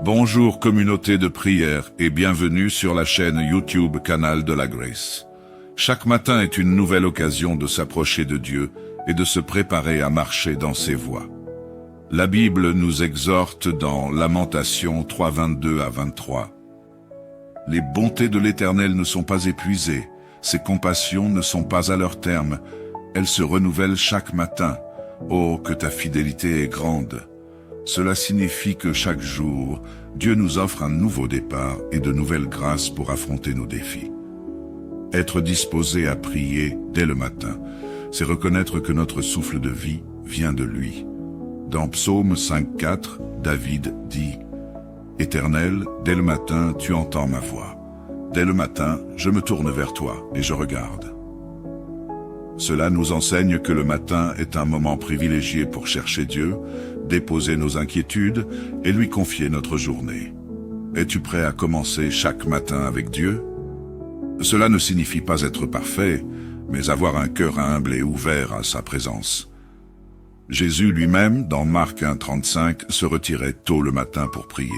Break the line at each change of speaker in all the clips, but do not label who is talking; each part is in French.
Bonjour communauté de prière et bienvenue sur la chaîne YouTube Canal de la Grâce. Chaque matin est une nouvelle occasion de s'approcher de Dieu et de se préparer à marcher dans ses voies. La Bible nous exhorte dans Lamentations 3, 22 à 23. Les bontés de l'Éternel ne sont pas épuisées, ses compassions ne sont pas à leur terme, elles se renouvellent chaque matin. Oh, que ta fidélité est grande! Cela signifie que chaque jour, Dieu nous offre un nouveau départ et de nouvelles grâces pour affronter nos défis. Être disposé à prier dès le matin, c'est reconnaître que notre souffle de vie vient de lui. Dans Psaume 5,4, David dit « Éternel, dès le matin, tu entends ma voix. Dès le matin, je me tourne vers toi et je regarde. » Cela nous enseigne que le matin est un moment privilégié pour chercher Dieu, déposer nos inquiétudes et lui confier notre journée. Es-tu prêt à commencer chaque matin avec Dieu? Cela ne signifie pas être parfait, mais avoir un cœur humble et ouvert à sa présence. Jésus lui-même, dans Marc 1,35, se retirait tôt le matin pour prier.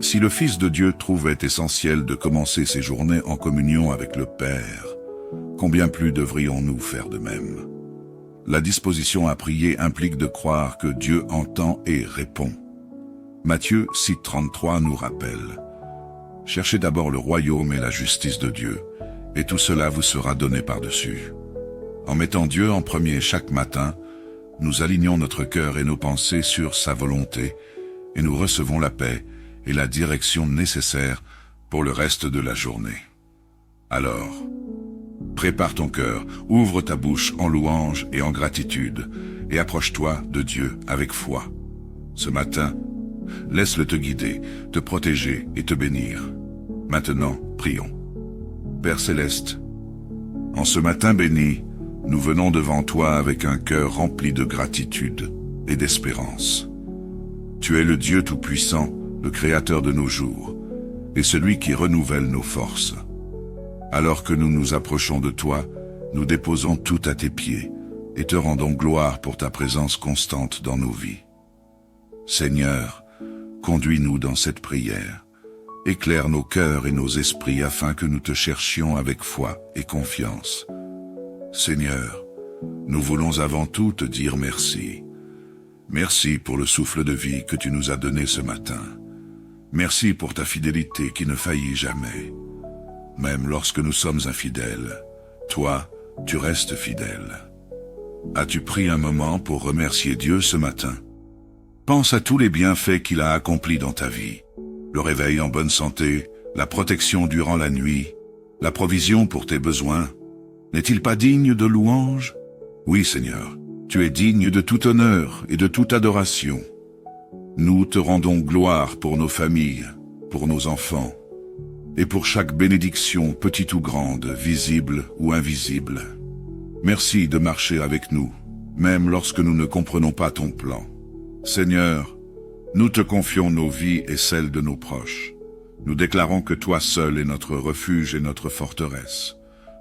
Si le Fils de Dieu trouvait essentiel de commencer ses journées en communion avec le Père, combien plus devrions-nous faire de même? La disposition à prier implique de croire que Dieu entend et répond. Matthieu 6,33 nous rappelle « Cherchez d'abord le royaume et la justice de Dieu, et tout cela vous sera donné par-dessus. » En mettant Dieu en premier chaque matin, nous alignons notre cœur et nos pensées sur sa volonté, et nous recevons la paix et la direction nécessaires pour le reste de la journée. Alors, prépare ton cœur, ouvre ta bouche en louange et en gratitude, et approche-toi de Dieu avec foi. Ce matin, laisse-le te guider, te protéger et te bénir. Maintenant, prions. Père Céleste, en ce matin béni, nous venons devant toi avec un cœur rempli de gratitude et d'espérance. Tu es le Dieu Tout-Puissant, le Créateur de nos jours, et celui qui renouvelle nos forces. Alors que nous nous approchons de toi, nous déposons tout à tes pieds et te rendons gloire pour ta présence constante dans nos vies. Seigneur, conduis-nous dans cette prière. Éclaire nos cœurs et nos esprits afin que nous te cherchions avec foi et confiance. Seigneur, nous voulons avant tout te dire merci. Merci pour le souffle de vie que tu nous as donné ce matin. Merci pour ta fidélité qui ne faillit jamais. Même lorsque nous sommes infidèles, toi, tu restes fidèle. As-tu pris un moment pour remercier Dieu ce matin? Pense à tous les bienfaits qu'il a accomplis dans ta vie. Le réveil en bonne santé, la protection durant la nuit, la provision pour tes besoins. N'est-il pas digne de louange? Oui, Seigneur, tu es digne de tout honneur et de toute adoration. Nous te rendons gloire pour nos familles, pour nos enfants, et pour chaque bénédiction, petite ou grande, visible ou invisible. Merci de marcher avec nous, même lorsque nous ne comprenons pas ton plan. Seigneur, nous te confions nos vies et celles de nos proches. Nous déclarons que toi seul es notre refuge et notre forteresse.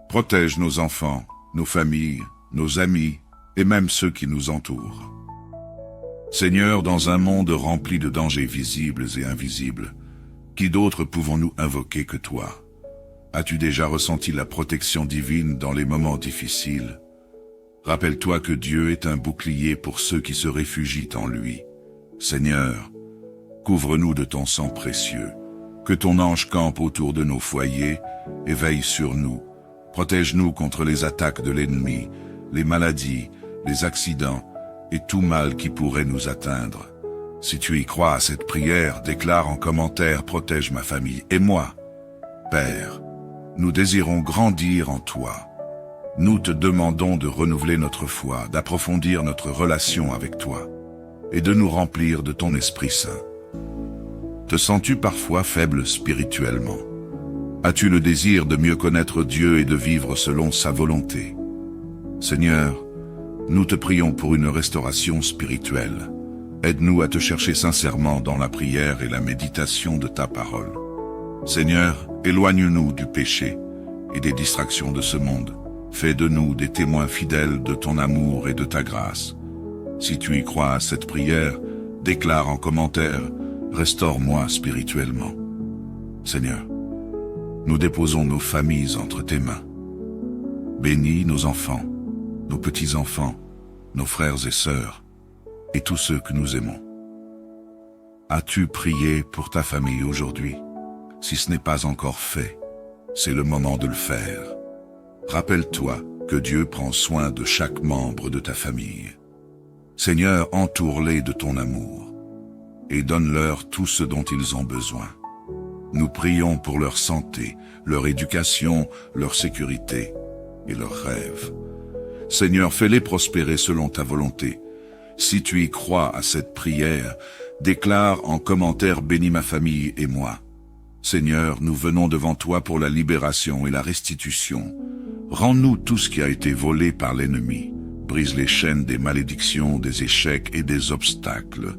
Protège nos enfants, nos familles, nos amis et même ceux qui nous entourent. Seigneur, dans un monde rempli de dangers visibles et invisibles, qui d'autres pouvons-nous invoquer que toi? As-tu déjà ressenti la protection divine dans les moments difficiles? Rappelle-toi que Dieu est un bouclier pour ceux qui se réfugient en lui. Seigneur, couvre-nous de ton sang précieux, que ton ange campe autour de nos foyers et veille sur nous. Protège-nous contre les attaques de l'ennemi, les maladies, les accidents et tout mal qui pourrait nous atteindre. Si tu y crois à cette prière, déclare en commentaire « Protège ma famille et moi ». Père, nous désirons grandir en toi. Nous te demandons de renouveler notre foi, d'approfondir notre relation avec toi et de nous remplir de ton Esprit Saint. Te sens-tu parfois faible spirituellement? As-tu le désir de mieux connaître Dieu et de vivre selon sa volonté? Seigneur, nous te prions pour une restauration spirituelle. Aide-nous à te chercher sincèrement dans la prière et la méditation de ta parole. Seigneur, éloigne-nous du péché et des distractions de ce monde. Fais de nous des témoins fidèles de ton amour et de ta grâce. Si tu y crois à cette prière, déclare en commentaire Restaure-moi spirituellement. Seigneur, nous déposons nos familles entre tes mains. Bénis nos enfants, nos petits-enfants, nos frères et sœurs, et tous ceux que nous aimons. As-tu prié pour ta famille aujourd'hui? Si ce n'est pas encore fait, c'est le moment de le faire. Rappelle-toi que Dieu prend soin de chaque membre de ta famille. Seigneur, entoure-les de ton amour et donne-leur tout ce dont ils ont besoin. Nous prions pour leur santé, leur éducation, leur sécurité et leurs rêves. Seigneur, fais-les prospérer selon ta volonté. Si tu y crois à cette prière, déclare en commentaire « Bénis ma famille et moi ». Seigneur, nous venons devant toi pour la libération et la restitution. Rends-nous tout ce qui a été volé par l'ennemi. Brise les chaînes des malédictions, des échecs et des obstacles.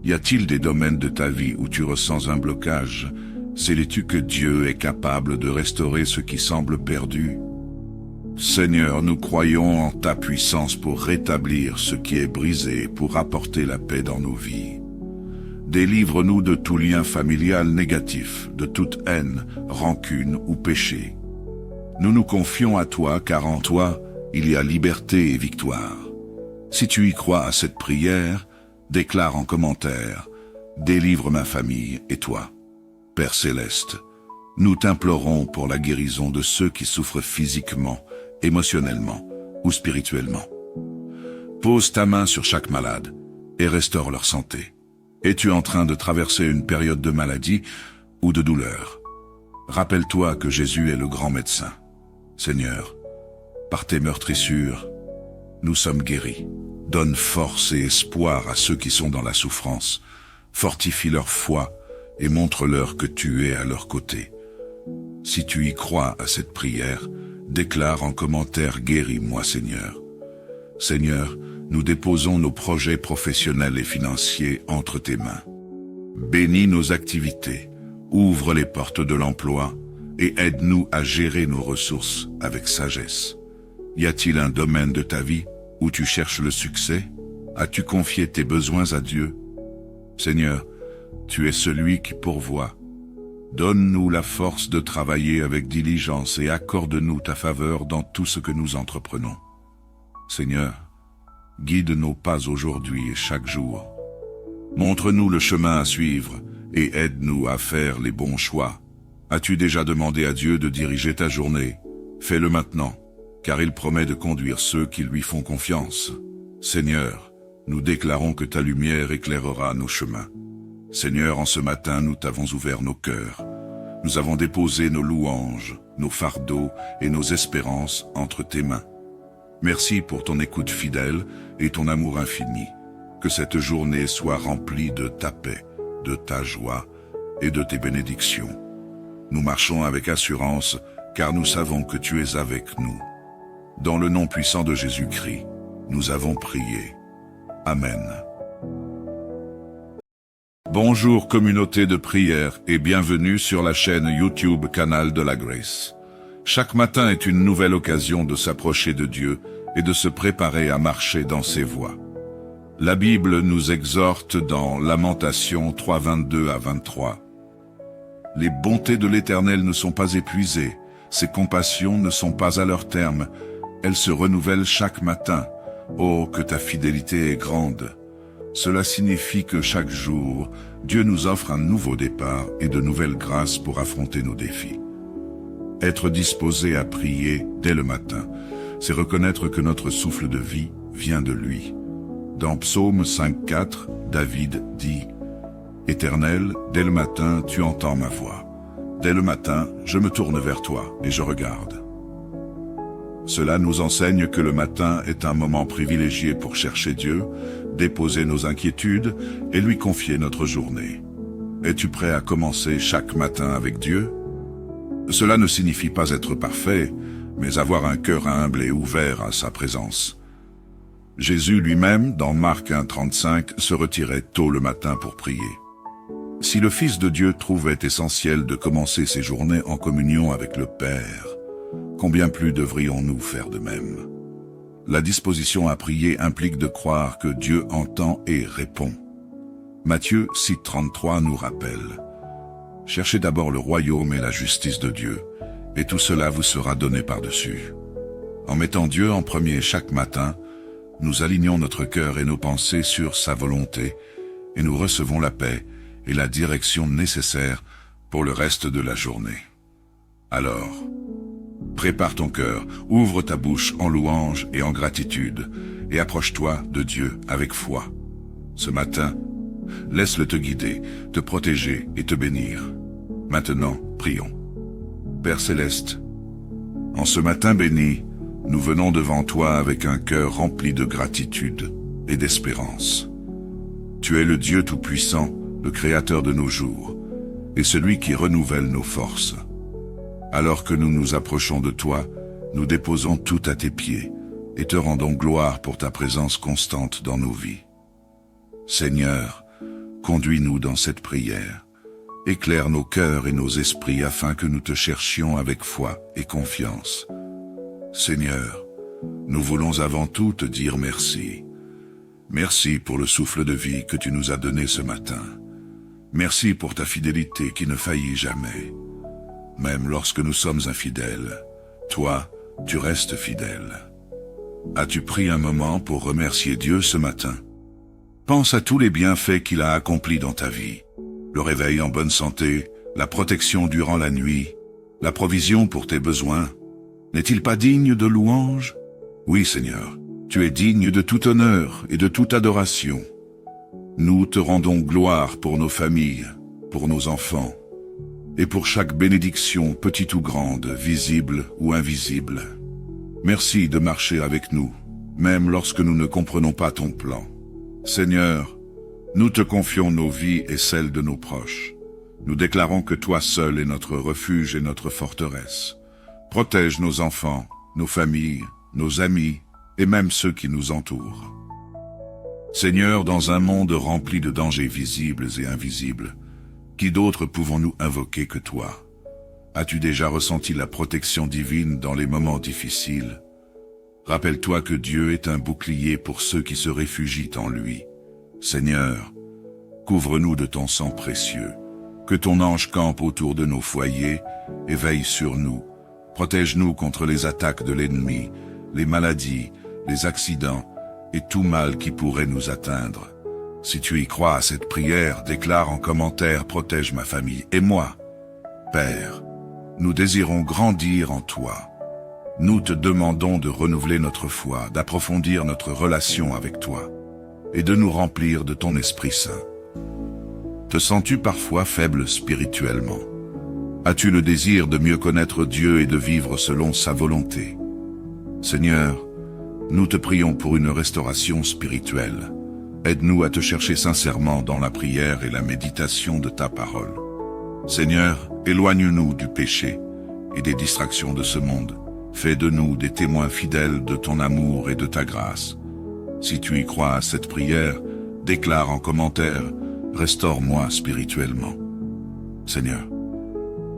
Y a-t-il des domaines de ta vie où tu ressens un blocage? Sais-tu que Dieu est capable de restaurer ce qui semble perdu? Seigneur, nous croyons en ta puissance pour rétablir ce qui est brisé, pour apporter la paix dans nos vies. Délivre-nous de tout lien familial négatif, de toute haine, rancune ou péché. Nous nous confions à toi, car en toi, il y a liberté et victoire. Si tu y crois à cette prière, déclare en commentaire « Délivre ma famille et toi ». Père Céleste, nous t'implorons pour la guérison de ceux qui souffrent physiquement, émotionnellement ou spirituellement. Pose ta main sur chaque malade et restaure leur santé. Es-tu en train de traverser une période de maladie ou de douleur? Rappelle-toi que Jésus est le grand médecin. Seigneur, par tes meurtrissures, nous sommes guéris. Donne force et espoir à ceux qui sont dans la souffrance. Fortifie leur foi et montre-leur que tu es à leur côté. Si tu y crois à cette prière, déclare en commentaire « Guéris-moi, Seigneur ». Seigneur, nous déposons nos projets professionnels et financiers entre tes mains. Bénis nos activités, ouvre les portes de l'emploi et aide-nous à gérer nos ressources avec sagesse. Y a-t-il un domaine de ta vie où tu cherches le succès? As-tu confié tes besoins à Dieu? Seigneur, tu es celui qui pourvoit. Donne-nous la force de travailler avec diligence et accorde-nous ta faveur dans tout ce que nous entreprenons. Seigneur, guide nos pas aujourd'hui et chaque jour. Montre-nous le chemin à suivre et aide-nous à faire les bons choix. As-tu déjà demandé à Dieu de diriger ta journée? Fais-le maintenant, car il promet de conduire ceux qui lui font confiance. Seigneur, nous déclarons que ta lumière éclairera nos chemins. Seigneur, en ce matin, nous t'avons ouvert nos cœurs. Nous avons déposé nos louanges, nos fardeaux et nos espérances entre tes mains. Merci pour ton écoute fidèle et ton amour infini. Que cette journée soit remplie de ta paix, de ta joie et de tes bénédictions. Nous marchons avec assurance, car nous savons que tu es avec nous. Dans le nom puissant de Jésus-Christ, nous avons prié. Amen. Bonjour communauté de prière et bienvenue sur la chaîne YouTube Canal de la Grâce. Chaque matin est une nouvelle occasion de s'approcher de Dieu et de se préparer à marcher dans ses voies. La Bible nous exhorte dans Lamentations 3, 22 à 23. Les bontés de l'Éternel ne sont pas épuisées, ses compassions ne sont pas à leur terme, elles se renouvellent chaque matin. Oh, que ta fidélité est grande! Cela signifie que chaque jour, Dieu nous offre un nouveau départ et de nouvelles grâces pour affronter nos défis. Être disposé à prier dès le matin, c'est reconnaître que notre souffle de vie vient de lui. Dans Psaume 5,4, David dit « Éternel, dès le matin, tu entends ma voix. Dès le matin, je me tourne vers toi et je regarde. » Cela nous enseigne que le matin est un moment privilégié pour chercher Dieu, déposer nos inquiétudes et lui confier notre journée. Es-tu prêt à commencer chaque matin avec Dieu? Cela ne signifie pas être parfait, mais avoir un cœur humble et ouvert à sa présence. Jésus lui-même, dans Marc 1,35, se retirait tôt le matin pour prier. Si le Fils de Dieu trouvait essentiel de commencer ses journées en communion avec le Père, combien plus devrions-nous faire de même? La disposition à prier implique de croire que Dieu entend et répond. Matthieu 6,33 nous rappelle: cherchez d'abord le royaume et la justice de Dieu, et tout cela vous sera donné par-dessus. En mettant Dieu en premier chaque matin, nous alignons notre cœur et nos pensées sur sa volonté, et nous recevons la paix et la direction nécessaires pour le reste de la journée. Alors, prépare ton cœur, ouvre ta bouche en louange et en gratitude, et approche-toi de Dieu avec foi. Ce matin, laisse-le te guider, te protéger et te bénir. Maintenant, prions. Père Céleste, en ce matin béni, nous venons devant toi avec un cœur rempli de gratitude et d'espérance. Tu es le Dieu Tout-Puissant, le Créateur de nos jours, et celui qui renouvelle nos forces. Alors que nous nous approchons de toi, nous déposons tout à tes pieds et te rendons gloire pour ta présence constante dans nos vies. Seigneur, conduis-nous dans cette prière. Éclaire nos cœurs et nos esprits afin que nous te cherchions avec foi et confiance. Seigneur, nous voulons avant tout te dire merci. Merci pour le souffle de vie que tu nous as donné ce matin. Merci pour ta fidélité qui ne faillit jamais. Même lorsque nous sommes infidèles, toi, tu restes fidèle. As-tu pris un moment pour remercier Dieu ce matin? Pense à tous les bienfaits qu'il a accomplis dans ta vie. Le réveil en bonne santé, la protection durant la nuit, la provision pour tes besoins. N'est-il pas digne de louange? Oui, Seigneur, tu es digne de tout honneur et de toute adoration. Nous te rendons gloire pour nos familles, pour nos enfants, et pour chaque bénédiction, petite ou grande, visible ou invisible. Merci de marcher avec nous, même lorsque nous ne comprenons pas ton plan. Seigneur, nous te confions nos vies et celles de nos proches. Nous déclarons que toi seul es notre refuge et notre forteresse. Protège nos enfants, nos familles, nos amis et même ceux qui nous entourent. Seigneur, dans un monde rempli de dangers visibles et invisibles, qui d'autres pouvons-nous invoquer que toi? As-tu déjà ressenti la protection divine dans les moments difficiles? Rappelle-toi que Dieu est un bouclier pour ceux qui se réfugient en lui. Seigneur, couvre-nous de ton sang précieux, que ton ange campe autour de nos foyers et veille sur nous. Protège-nous contre les attaques de l'ennemi, les maladies, les accidents et tout mal qui pourrait nous atteindre. Si tu y crois à cette prière, déclare en commentaire: protège ma famille et moi. Père, nous désirons grandir en toi. Nous te demandons de renouveler notre foi, d'approfondir notre relation avec toi et de nous remplir de ton Esprit Saint. Te sens-tu parfois faible spirituellement? As-tu le désir de mieux connaître Dieu et de vivre selon sa volonté? Seigneur, nous te prions pour une restauration spirituelle. Aide-nous à te chercher sincèrement dans la prière et la méditation de ta parole. Seigneur, éloigne-nous du péché et des distractions de ce monde. Fais de nous des témoins fidèles de ton amour et de ta grâce. Si tu y crois à cette prière, déclare en commentaire: restaure-moi spirituellement. Seigneur,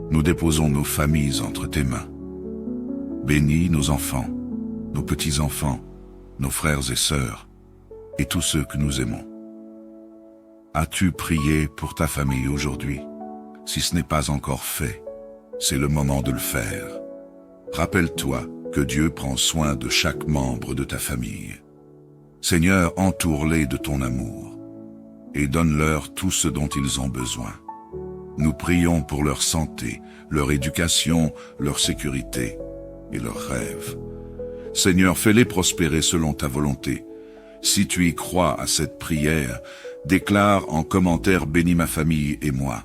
nous déposons nos familles entre tes mains. Bénis nos enfants, nos petits-enfants, nos frères et sœurs, et tous ceux que nous aimons. As-tu prié pour ta famille aujourd'hui? Si ce n'est pas encore fait, c'est le moment de le faire. Rappelle-toi que Dieu prend soin de chaque membre de ta famille. Seigneur, entoure-les de ton amour et donne-leur tout ce dont ils ont besoin. Nous prions pour leur santé, leur éducation, leur sécurité et leurs rêves. Seigneur, fais-les prospérer selon ta volonté. Si tu y crois à cette prière, déclare en commentaire: bénis ma famille et moi.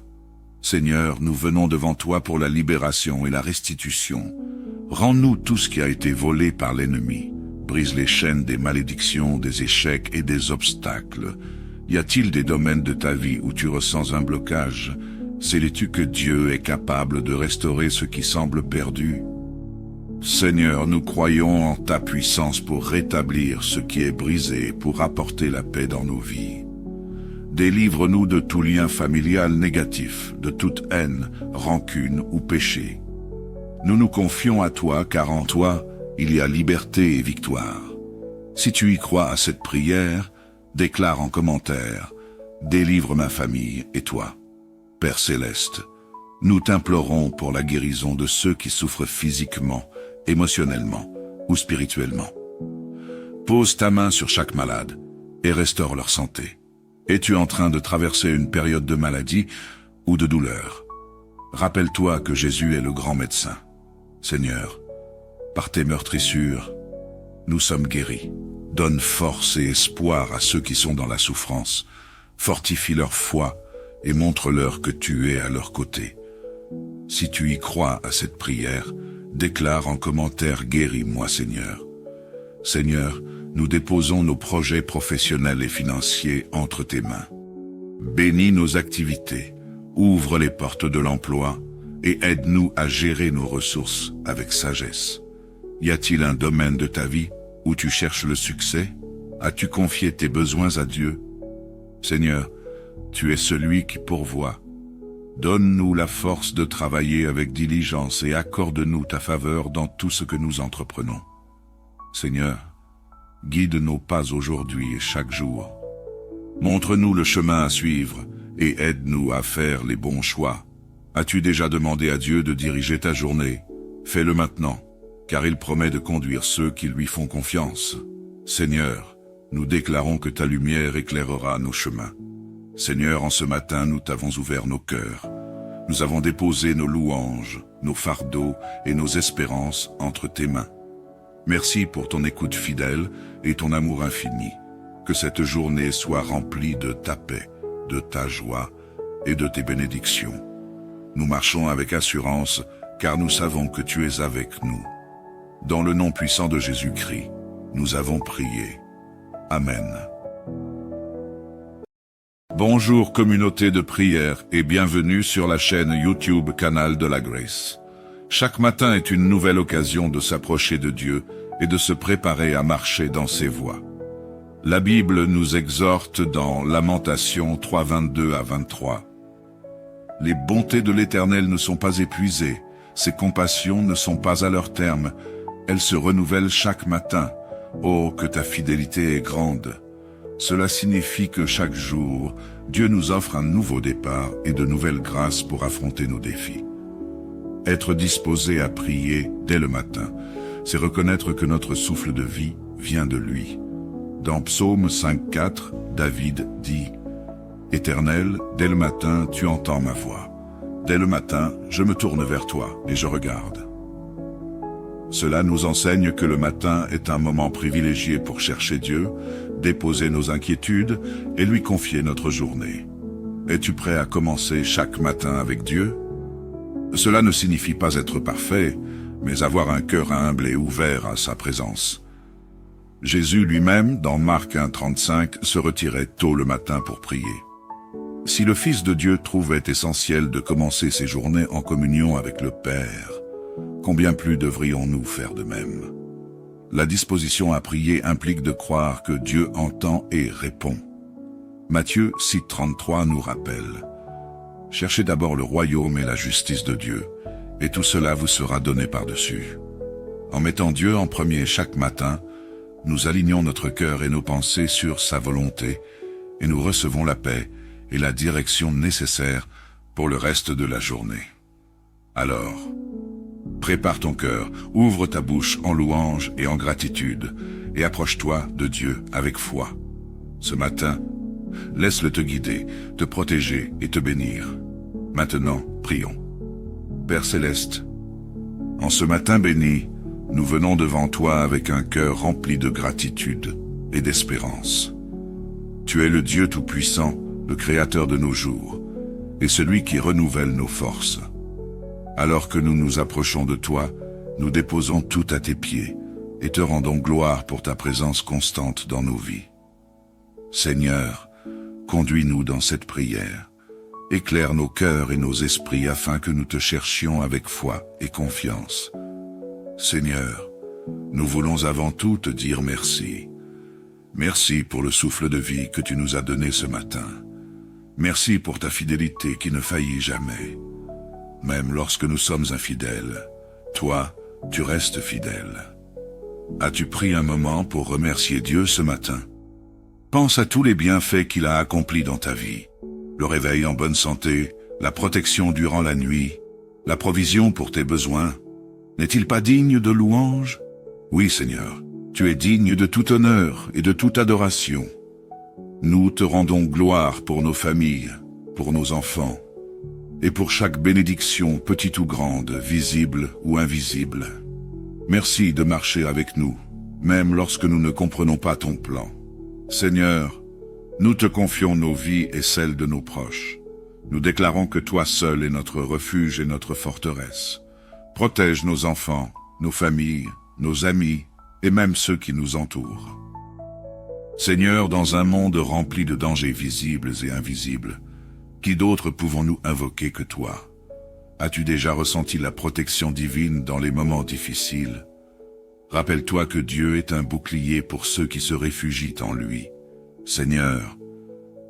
Seigneur, nous venons devant toi pour la libération et la restitution. Rends-nous tout ce qui a été volé par l'ennemi. Brise les chaînes des malédictions, des échecs et des obstacles. Y a-t-il des domaines de ta vie où tu ressens un blocage? Sais-tu que Dieu est capable de restaurer ce qui semble perdu? Seigneur, nous croyons en ta puissance pour rétablir ce qui est brisé, pour apporter la paix dans nos vies. Délivre-nous de tout lien familial négatif, de toute haine, rancune ou péché. Nous nous confions à toi, car en toi, il y a liberté et victoire. Si tu y crois à cette prière, déclare en commentaire: délivre ma famille et toi. Père céleste, nous t'implorons pour la guérison de ceux qui souffrent physiquement, émotionnellement ou spirituellement. Pose ta main sur chaque malade et restaure leur santé. Es-tu en train de traverser une période de maladie ou de douleur? Rappelle-toi que Jésus est le grand médecin. Seigneur, par tes meurtrissures, nous sommes guéris. Donne force et espoir à ceux qui sont dans la souffrance. Fortifie leur foi et montre-leur que tu es à leur côté. Si tu y crois à cette prière, déclare en commentaire « Guéris-moi, Seigneur ». Seigneur, nous déposons nos projets professionnels et financiers entre tes mains. Bénis nos activités, ouvre les portes de l'emploi et aide-nous à gérer nos ressources avec sagesse. Y a-t-il un domaine de ta vie où tu cherches le succès? As-tu confié tes besoins à Dieu? Seigneur, tu es celui qui pourvoit. Donne-nous la force de travailler avec diligence et accorde-nous ta faveur dans tout ce que nous entreprenons. Seigneur, guide nos pas aujourd'hui et chaque jour. Montre-nous le chemin à suivre et aide-nous à faire les bons choix. As-tu déjà demandé à Dieu de diriger ta journée? Fais-le maintenant, car il promet de conduire ceux qui lui font confiance. Seigneur, nous déclarons que ta lumière éclairera nos chemins. Seigneur, en ce matin, nous t'avons ouvert nos cœurs. Nous avons déposé nos louanges, nos fardeaux et nos espérances entre tes mains. Merci pour ton écoute fidèle et ton amour infini. Que cette journée soit remplie de ta paix, de ta joie et de tes bénédictions. Nous marchons avec assurance, car nous savons que tu es avec nous. Dans le nom puissant de Jésus-Christ, nous avons prié. Amen. Bonjour communauté de prière et bienvenue sur la chaîne YouTube Canal de la Grâce. Chaque matin est une nouvelle occasion de s'approcher de Dieu et de se préparer à marcher dans ses voies. La Bible nous exhorte dans Lamentations 3, 22 à 23. Les bontés de l'Éternel ne sont pas épuisées, ses compassions ne sont pas à leur terme, elles se renouvellent chaque matin. Oh, que ta fidélité est grande! Cela signifie que chaque jour, Dieu nous offre un nouveau départ et de nouvelles grâces pour affronter nos défis. Être disposé à prier dès le matin, c'est reconnaître que notre souffle de vie vient de lui. Dans Psaume 5,4, David dit « Éternel, dès le matin, tu entends ma voix. Dès le matin, je me tourne vers toi et je regarde. » Cela nous enseigne que le matin est un moment privilégié pour chercher Dieu, déposer nos inquiétudes et lui confier notre journée. Es-tu prêt à commencer chaque matin avec Dieu? Cela ne signifie pas être parfait, mais avoir un cœur humble et ouvert à sa présence. Jésus lui-même, dans Marc 1,35, se retirait tôt le matin pour prier. Si le Fils de Dieu trouvait essentiel de commencer ses journées en communion avec le Père, combien plus devrions-nous faire de même? La disposition à prier implique de croire que Dieu entend et répond. Matthieu 6,33 nous rappelle « Cherchez d'abord le royaume et la justice de Dieu, et tout cela vous sera donné par-dessus. » En mettant Dieu en premier chaque matin, nous alignons notre cœur et nos pensées sur sa volonté, et nous recevons la paix et la direction nécessaires pour le reste de la journée. Alors, prépare ton cœur, ouvre ta bouche en louange et en gratitude, et approche-toi de Dieu avec foi. Ce matin, laisse-le te guider, te protéger et te bénir. Maintenant, prions. Père céleste, en ce matin béni, nous venons devant toi avec un cœur rempli de gratitude et d'espérance. Tu es le Dieu Tout-Puissant, le Créateur de nos jours, et celui qui renouvelle nos forces. Alors que nous nous approchons de toi, nous déposons tout à tes pieds et te rendons gloire pour ta présence constante dans nos vies. Seigneur, conduis-nous dans cette prière. Éclaire nos cœurs et nos esprits afin que nous te cherchions avec foi et confiance. Seigneur, nous voulons avant tout te dire merci. Merci pour le souffle de vie que tu nous as donné ce matin. Merci pour ta fidélité qui ne faillit jamais. Même lorsque nous sommes infidèles, toi, tu restes fidèle. As-tu pris un moment pour remercier Dieu ce matin? Pense à tous les bienfaits qu'il a accomplis dans ta vie. Le réveil en bonne santé, la protection durant la nuit, la provision pour tes besoins. N'est-il pas digne de louange? Oui, Seigneur, tu es digne de tout honneur et de toute adoration. Nous te rendons gloire pour nos familles, pour nos enfants, et pour chaque bénédiction, petite ou grande, visible ou invisible. Merci de marcher avec nous, même lorsque nous ne comprenons pas ton plan. Seigneur, nous te confions nos vies et celles de nos proches. Nous déclarons que toi seul es notre refuge et notre forteresse. Protège nos enfants, nos familles, nos amis et même ceux qui nous entourent. Seigneur, dans un monde rempli de dangers visibles et invisibles, qui d'autres pouvons-nous invoquer que toi? As-tu déjà ressenti la protection divine dans les moments difficiles? Rappelle-toi que Dieu est un bouclier pour ceux qui se réfugient en lui. Seigneur,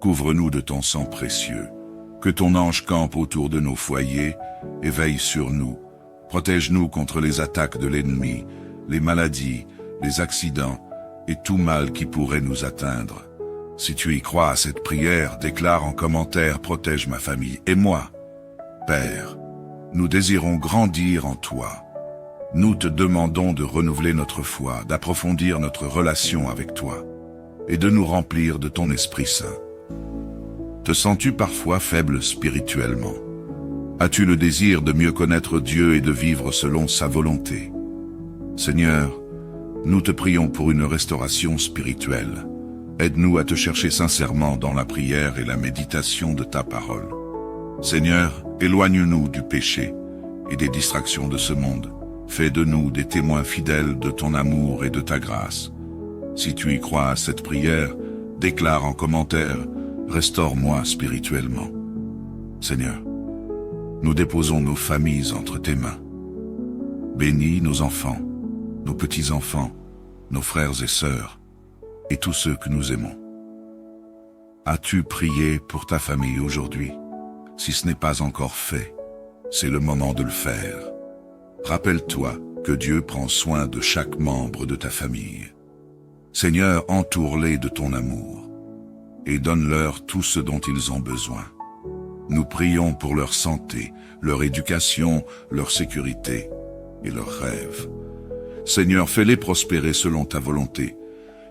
couvre-nous de ton sang précieux, que ton ange campe autour de nos foyers et veille sur nous. Protège-nous contre les attaques de l'ennemi, les maladies, les accidents et tout mal qui pourrait nous atteindre. Si tu y crois à cette prière, déclare en commentaire « Protège ma famille et moi ». Père, nous désirons grandir en toi. Nous te demandons de renouveler notre foi, d'approfondir notre relation avec toi et de nous remplir de ton Esprit Saint. Te sens-tu parfois faible spirituellement? As-tu le désir de mieux connaître Dieu et de vivre selon sa volonté? Seigneur, nous te prions pour une restauration spirituelle. Aide-nous à te chercher sincèrement dans la prière et la méditation de ta parole. Seigneur, éloigne-nous du péché et des distractions de ce monde. Fais de nous des témoins fidèles de ton amour et de ta grâce. Si tu y crois à cette prière, déclare en commentaire « Restaure-moi spirituellement ». Seigneur, nous déposons nos familles entre tes mains. Bénis nos enfants, nos petits-enfants, nos frères et sœurs, et tous ceux que nous aimons. As-tu prié pour ta famille aujourd'hui? Si ce n'est pas encore fait, c'est le moment de le faire. Rappelle-toi que Dieu prend soin de chaque membre de ta famille. Seigneur, entoure-les de ton amour et donne-leur tout ce dont ils ont besoin. Nous prions pour leur santé, leur éducation, leur sécurité et leurs rêves. Seigneur, fais-les prospérer selon ta volonté.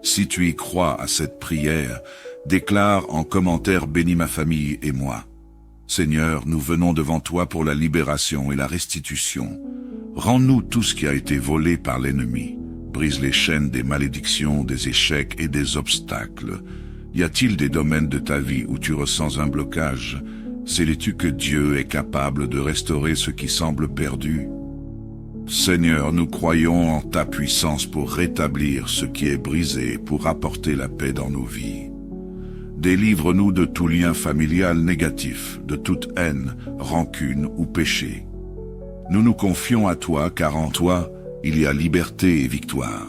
Si tu y crois à cette prière, déclare en commentaire « Bénis ma famille et moi ». Seigneur, nous venons devant toi pour la libération et la restitution. Rends-nous tout ce qui a été volé par l'ennemi. Brise les chaînes des malédictions, des échecs et des obstacles. Y a-t-il des domaines de ta vie où tu ressens un blocage? Sais-tu que Dieu est capable de restaurer ce qui semble perdu? Seigneur, nous croyons en ta puissance pour rétablir ce qui est brisé, pour apporter la paix dans nos vies. Délivre-nous de tout lien familial négatif, de toute haine, rancune ou péché. Nous nous confions à toi, car en toi, il y a liberté et victoire.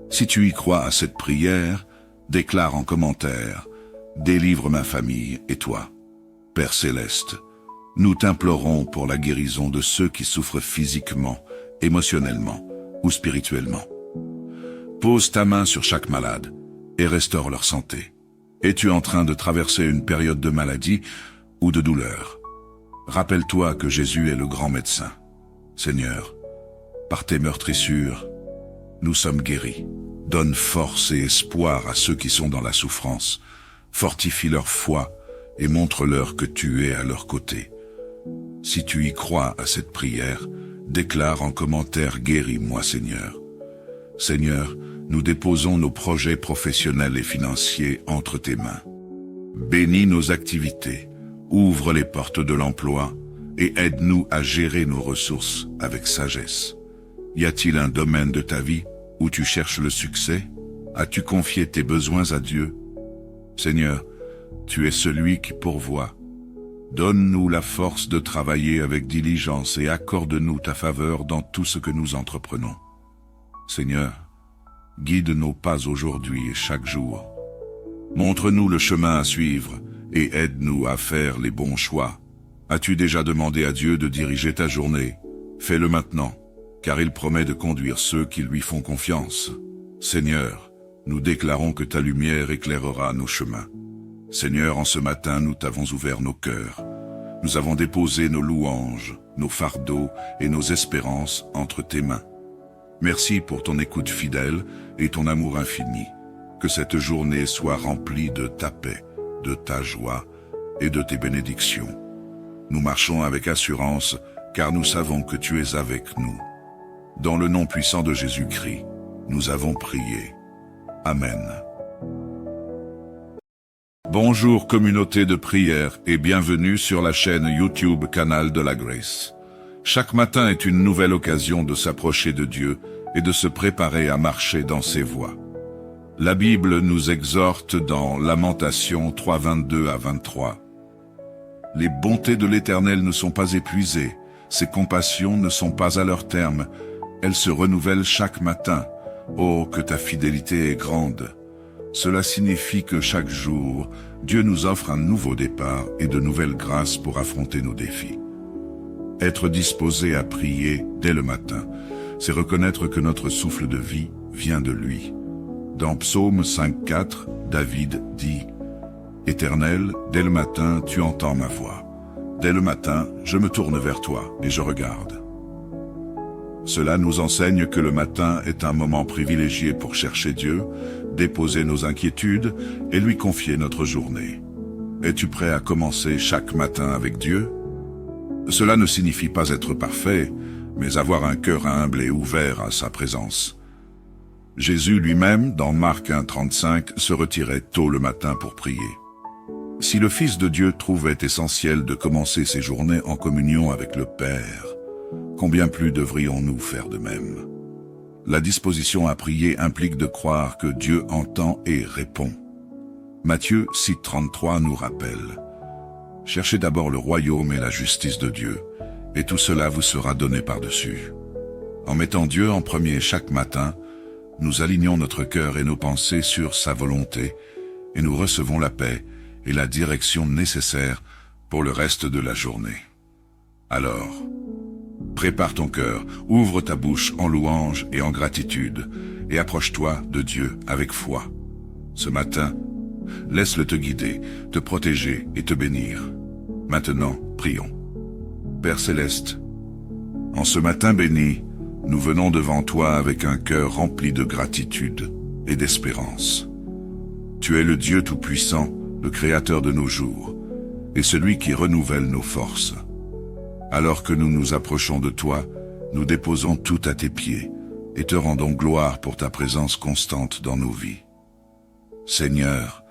Si tu y crois à cette prière, déclare en commentaire « Délivre ma famille et toi ». Père Céleste, nous t'implorons pour la guérison de ceux qui souffrent physiquement, émotionnellement ou spirituellement. Pose ta main sur chaque malade et restaure leur santé. Es-tu en train de traverser une période de maladie ou de douleur? Rappelle-toi que Jésus est le grand médecin. Seigneur, par tes meurtrissures, nous sommes guéris. Donne force et espoir à ceux qui sont dans la souffrance. Fortifie leur foi et montre-leur que tu es à leur côté. Si tu y crois à cette prière, déclare en commentaire « Guéris-moi, Seigneur ». Seigneur, nous déposons nos projets professionnels et financiers entre tes mains. Bénis nos activités, ouvre les portes de l'emploi et aide-nous à gérer nos ressources avec sagesse. Y a-t-il un domaine de ta vie où tu cherches le succès? As-tu confié tes besoins à Dieu? Seigneur, tu es celui qui pourvoit. Donne-nous la force de travailler avec diligence et accorde-nous ta faveur dans tout ce que nous entreprenons. Seigneur, guide nos pas aujourd'hui et chaque jour. Montre-nous le chemin à suivre et aide-nous à faire les bons choix. As-tu déjà demandé à Dieu de diriger ta journée? Fais-le maintenant, car il promet de conduire ceux qui lui font confiance. Seigneur, Nous déclarons que ta lumière éclairera nos chemins. Seigneur, en ce matin, nous t'avons ouvert nos cœurs. Nous avons déposé nos louanges, nos fardeaux et nos espérances entre tes mains. Merci pour ton écoute fidèle et ton amour infini. Que cette journée soit remplie de ta paix, de ta joie et de tes bénédictions. Nous marchons avec assurance, car nous savons que tu es avec nous. Dans le nom puissant de Jésus-Christ, nous avons prié. Amen. Bonjour communauté de prière et bienvenue sur la chaîne YouTube Canal de la Grâce. Chaque matin est une nouvelle occasion de s'approcher de Dieu et de se préparer à marcher dans ses voies. La Bible nous exhorte dans Lamentations 3, 22 à 23. Les bontés de l'Éternel ne sont pas épuisées, ses compassions ne sont pas à leur terme, elles se renouvellent chaque matin. Oh, que ta fidélité est grande! Cela signifie que chaque jour, Dieu nous offre un nouveau départ et de nouvelles grâces pour affronter nos défis. Être disposé à prier dès le matin, c'est reconnaître que notre souffle de vie vient de lui. Dans Psaume 5,4, David dit « Éternel, dès le matin, tu entends ma voix. Dès le matin, je me tourne vers toi et je regarde. » Cela nous enseigne que le matin est un moment privilégié pour chercher Dieu, déposer nos inquiétudes et lui confier notre journée. Es-tu prêt à commencer chaque matin avec Dieu? Cela ne signifie pas être parfait, mais avoir un cœur humble et ouvert à sa présence. Jésus lui-même, dans Marc 1,35, se retirait tôt le matin pour prier. Si le Fils de Dieu trouvait essentiel de commencer ses journées en communion avec le Père, combien plus devrions-nous faire de même? La disposition à prier implique de croire que Dieu entend et répond. Matthieu 6,33 nous rappelle « Cherchez d'abord le royaume et la justice de Dieu, et tout cela vous sera donné par-dessus. » En mettant Dieu en premier chaque matin, nous alignons notre cœur et nos pensées sur sa volonté, et nous recevons la paix et la direction nécessaires pour le reste de la journée. Alors, prépare ton cœur, ouvre ta bouche en louange et en gratitude, et approche-toi de Dieu avec foi. Ce matin, laisse-le te guider, te protéger et te bénir. Maintenant, prions. Père Céleste, en ce matin béni, nous venons devant toi avec un cœur rempli de gratitude et d'espérance. Tu es le Dieu Tout-Puissant, le Créateur de nos jours, et celui qui renouvelle nos forces. Alors que nous nous approchons de toi, nous déposons tout à tes pieds et te rendons gloire pour ta présence constante dans nos vies. Seigneur,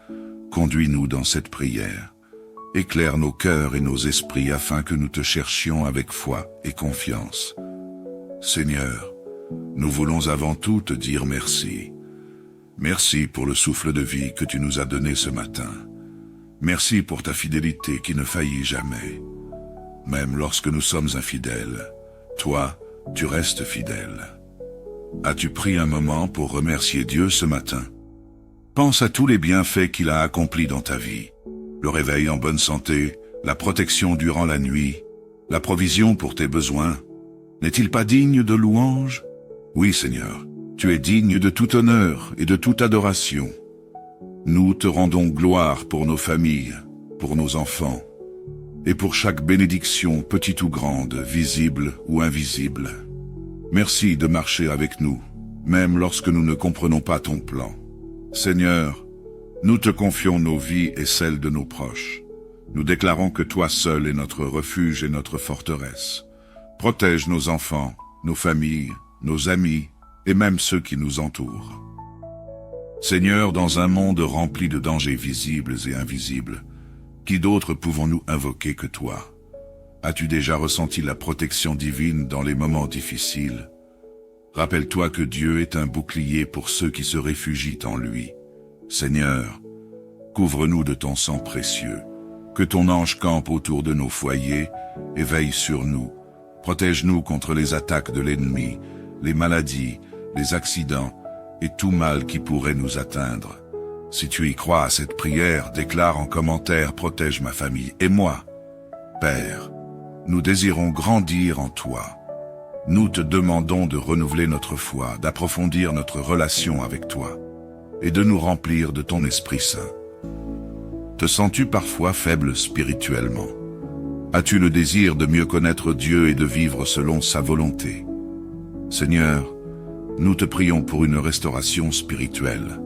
conduis-nous dans cette prière. Éclaire nos cœurs et nos esprits afin que nous te cherchions avec foi et confiance. Seigneur, nous voulons avant tout te dire merci. Merci pour le souffle de vie que tu nous as donné ce matin. Merci pour ta fidélité qui ne faillit jamais. Même lorsque nous sommes infidèles, toi, tu restes fidèle. As-tu pris un moment pour remercier Dieu ce matin? Pense à tous les bienfaits qu'il a accomplis dans ta vie. Le réveil en bonne santé, la protection durant la nuit, la provision pour tes besoins. N'est-il pas digne de louange? Oui, Seigneur, tu es digne de tout honneur et de toute adoration. Nous te rendons gloire pour nos familles, pour nos enfants, et pour chaque bénédiction, petite ou grande, visible ou invisible. Merci de marcher avec nous, même lorsque nous ne comprenons pas ton plan. Seigneur, nous te confions nos vies et celles de nos proches. Nous déclarons que toi seul es notre refuge et notre forteresse. Protège nos enfants, nos familles, nos amis et même ceux qui nous entourent. Seigneur, dans un monde rempli de dangers visibles et invisibles, qui d'autres pouvons-nous invoquer que toi? As-tu déjà ressenti la protection divine dans les moments difficiles? Rappelle-toi que Dieu est un bouclier pour ceux qui se réfugient en lui. Seigneur, couvre-nous de ton sang précieux, que ton ange campe autour de nos foyers et veille sur nous. Protège-nous contre les attaques de l'ennemi, les maladies, les accidents et tout mal qui pourrait nous atteindre. Si tu y crois à cette prière, déclare en commentaire « Protège ma famille et moi ». Père, nous désirons grandir en toi. Nous te demandons de renouveler notre foi, d'approfondir notre relation avec toi. et de nous remplir de ton Esprit Saint. Te sens-tu parfois faible spirituellement? As-tu le désir de mieux connaître Dieu et de vivre selon sa volonté? Seigneur, nous te prions pour une restauration spirituelle.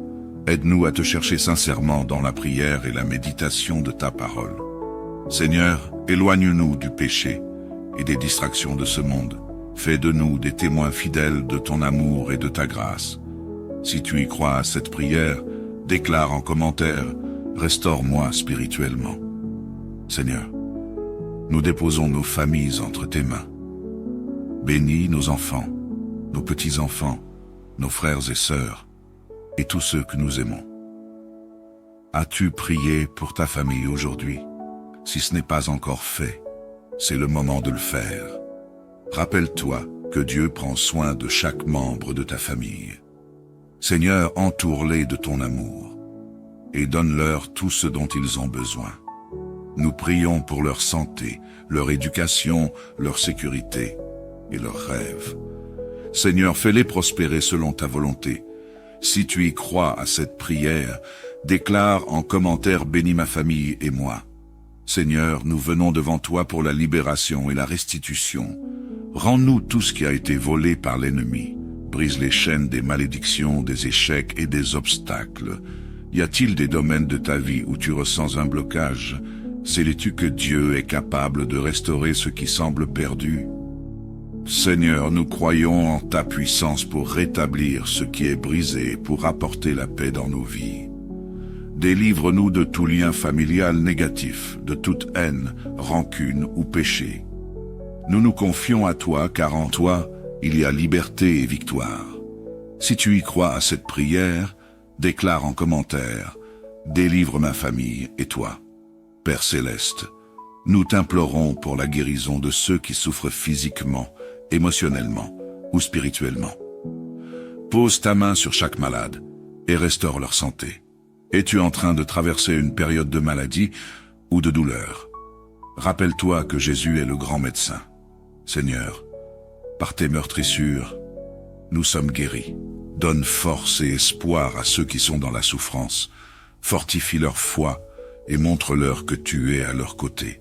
Aide-nous à te chercher sincèrement dans la prière et la méditation de ta parole. Seigneur, éloigne-nous du péché et des distractions de ce monde. Fais de nous des témoins fidèles de ton amour et de ta grâce. Si tu y crois à cette prière, déclare en commentaire « Restaure-moi spirituellement ». Seigneur, nous déposons nos familles entre tes mains. Bénis nos enfants, nos petits-enfants, nos frères et sœurs, et tous ceux que nous aimons. As-tu prié pour ta famille aujourd'hui? Si ce n'est pas encore fait, c'est le moment de le faire. Rappelle-toi que Dieu prend soin de chaque membre de ta famille. Seigneur, entoure-les de ton amour et donne-leur tout ce dont ils ont besoin. Nous prions pour leur santé, leur éducation, leur sécurité et leurs rêves. Seigneur, fais-les prospérer selon ta volonté. Si tu y crois à cette prière, déclare en commentaire « Bénis ma famille et moi ». Seigneur, nous venons devant toi pour la libération et la restitution. Rends-nous tout ce qui a été volé par l'ennemi. Brise les chaînes des malédictions, des échecs et des obstacles. Y a-t-il des domaines de ta vie où tu ressens un blocage? Sais-tu que Dieu est capable de restaurer ce qui semble perdu? Seigneur, nous croyons en ta puissance pour rétablir ce qui est brisé, pour apporter la paix dans nos vies. Délivre-nous de tout lien familial négatif, de toute haine, rancune ou péché. Nous nous confions à toi, car en toi, il y a liberté et victoire. Si tu y crois à cette prière, déclare en commentaire « Délivre ma famille et toi ». Père Céleste, nous t'implorons pour la guérison de ceux qui souffrent physiquement, émotionnellement ou spirituellement. Pose ta main sur chaque malade et restaure leur santé. Es-tu en train de traverser une période de maladie ou de douleur? Rappelle-toi que Jésus est le grand médecin. Seigneur, par tes meurtrissures, nous sommes guéris. Donne force et espoir à ceux qui sont dans la souffrance. Fortifie leur foi et montre-leur que tu es à leur côté.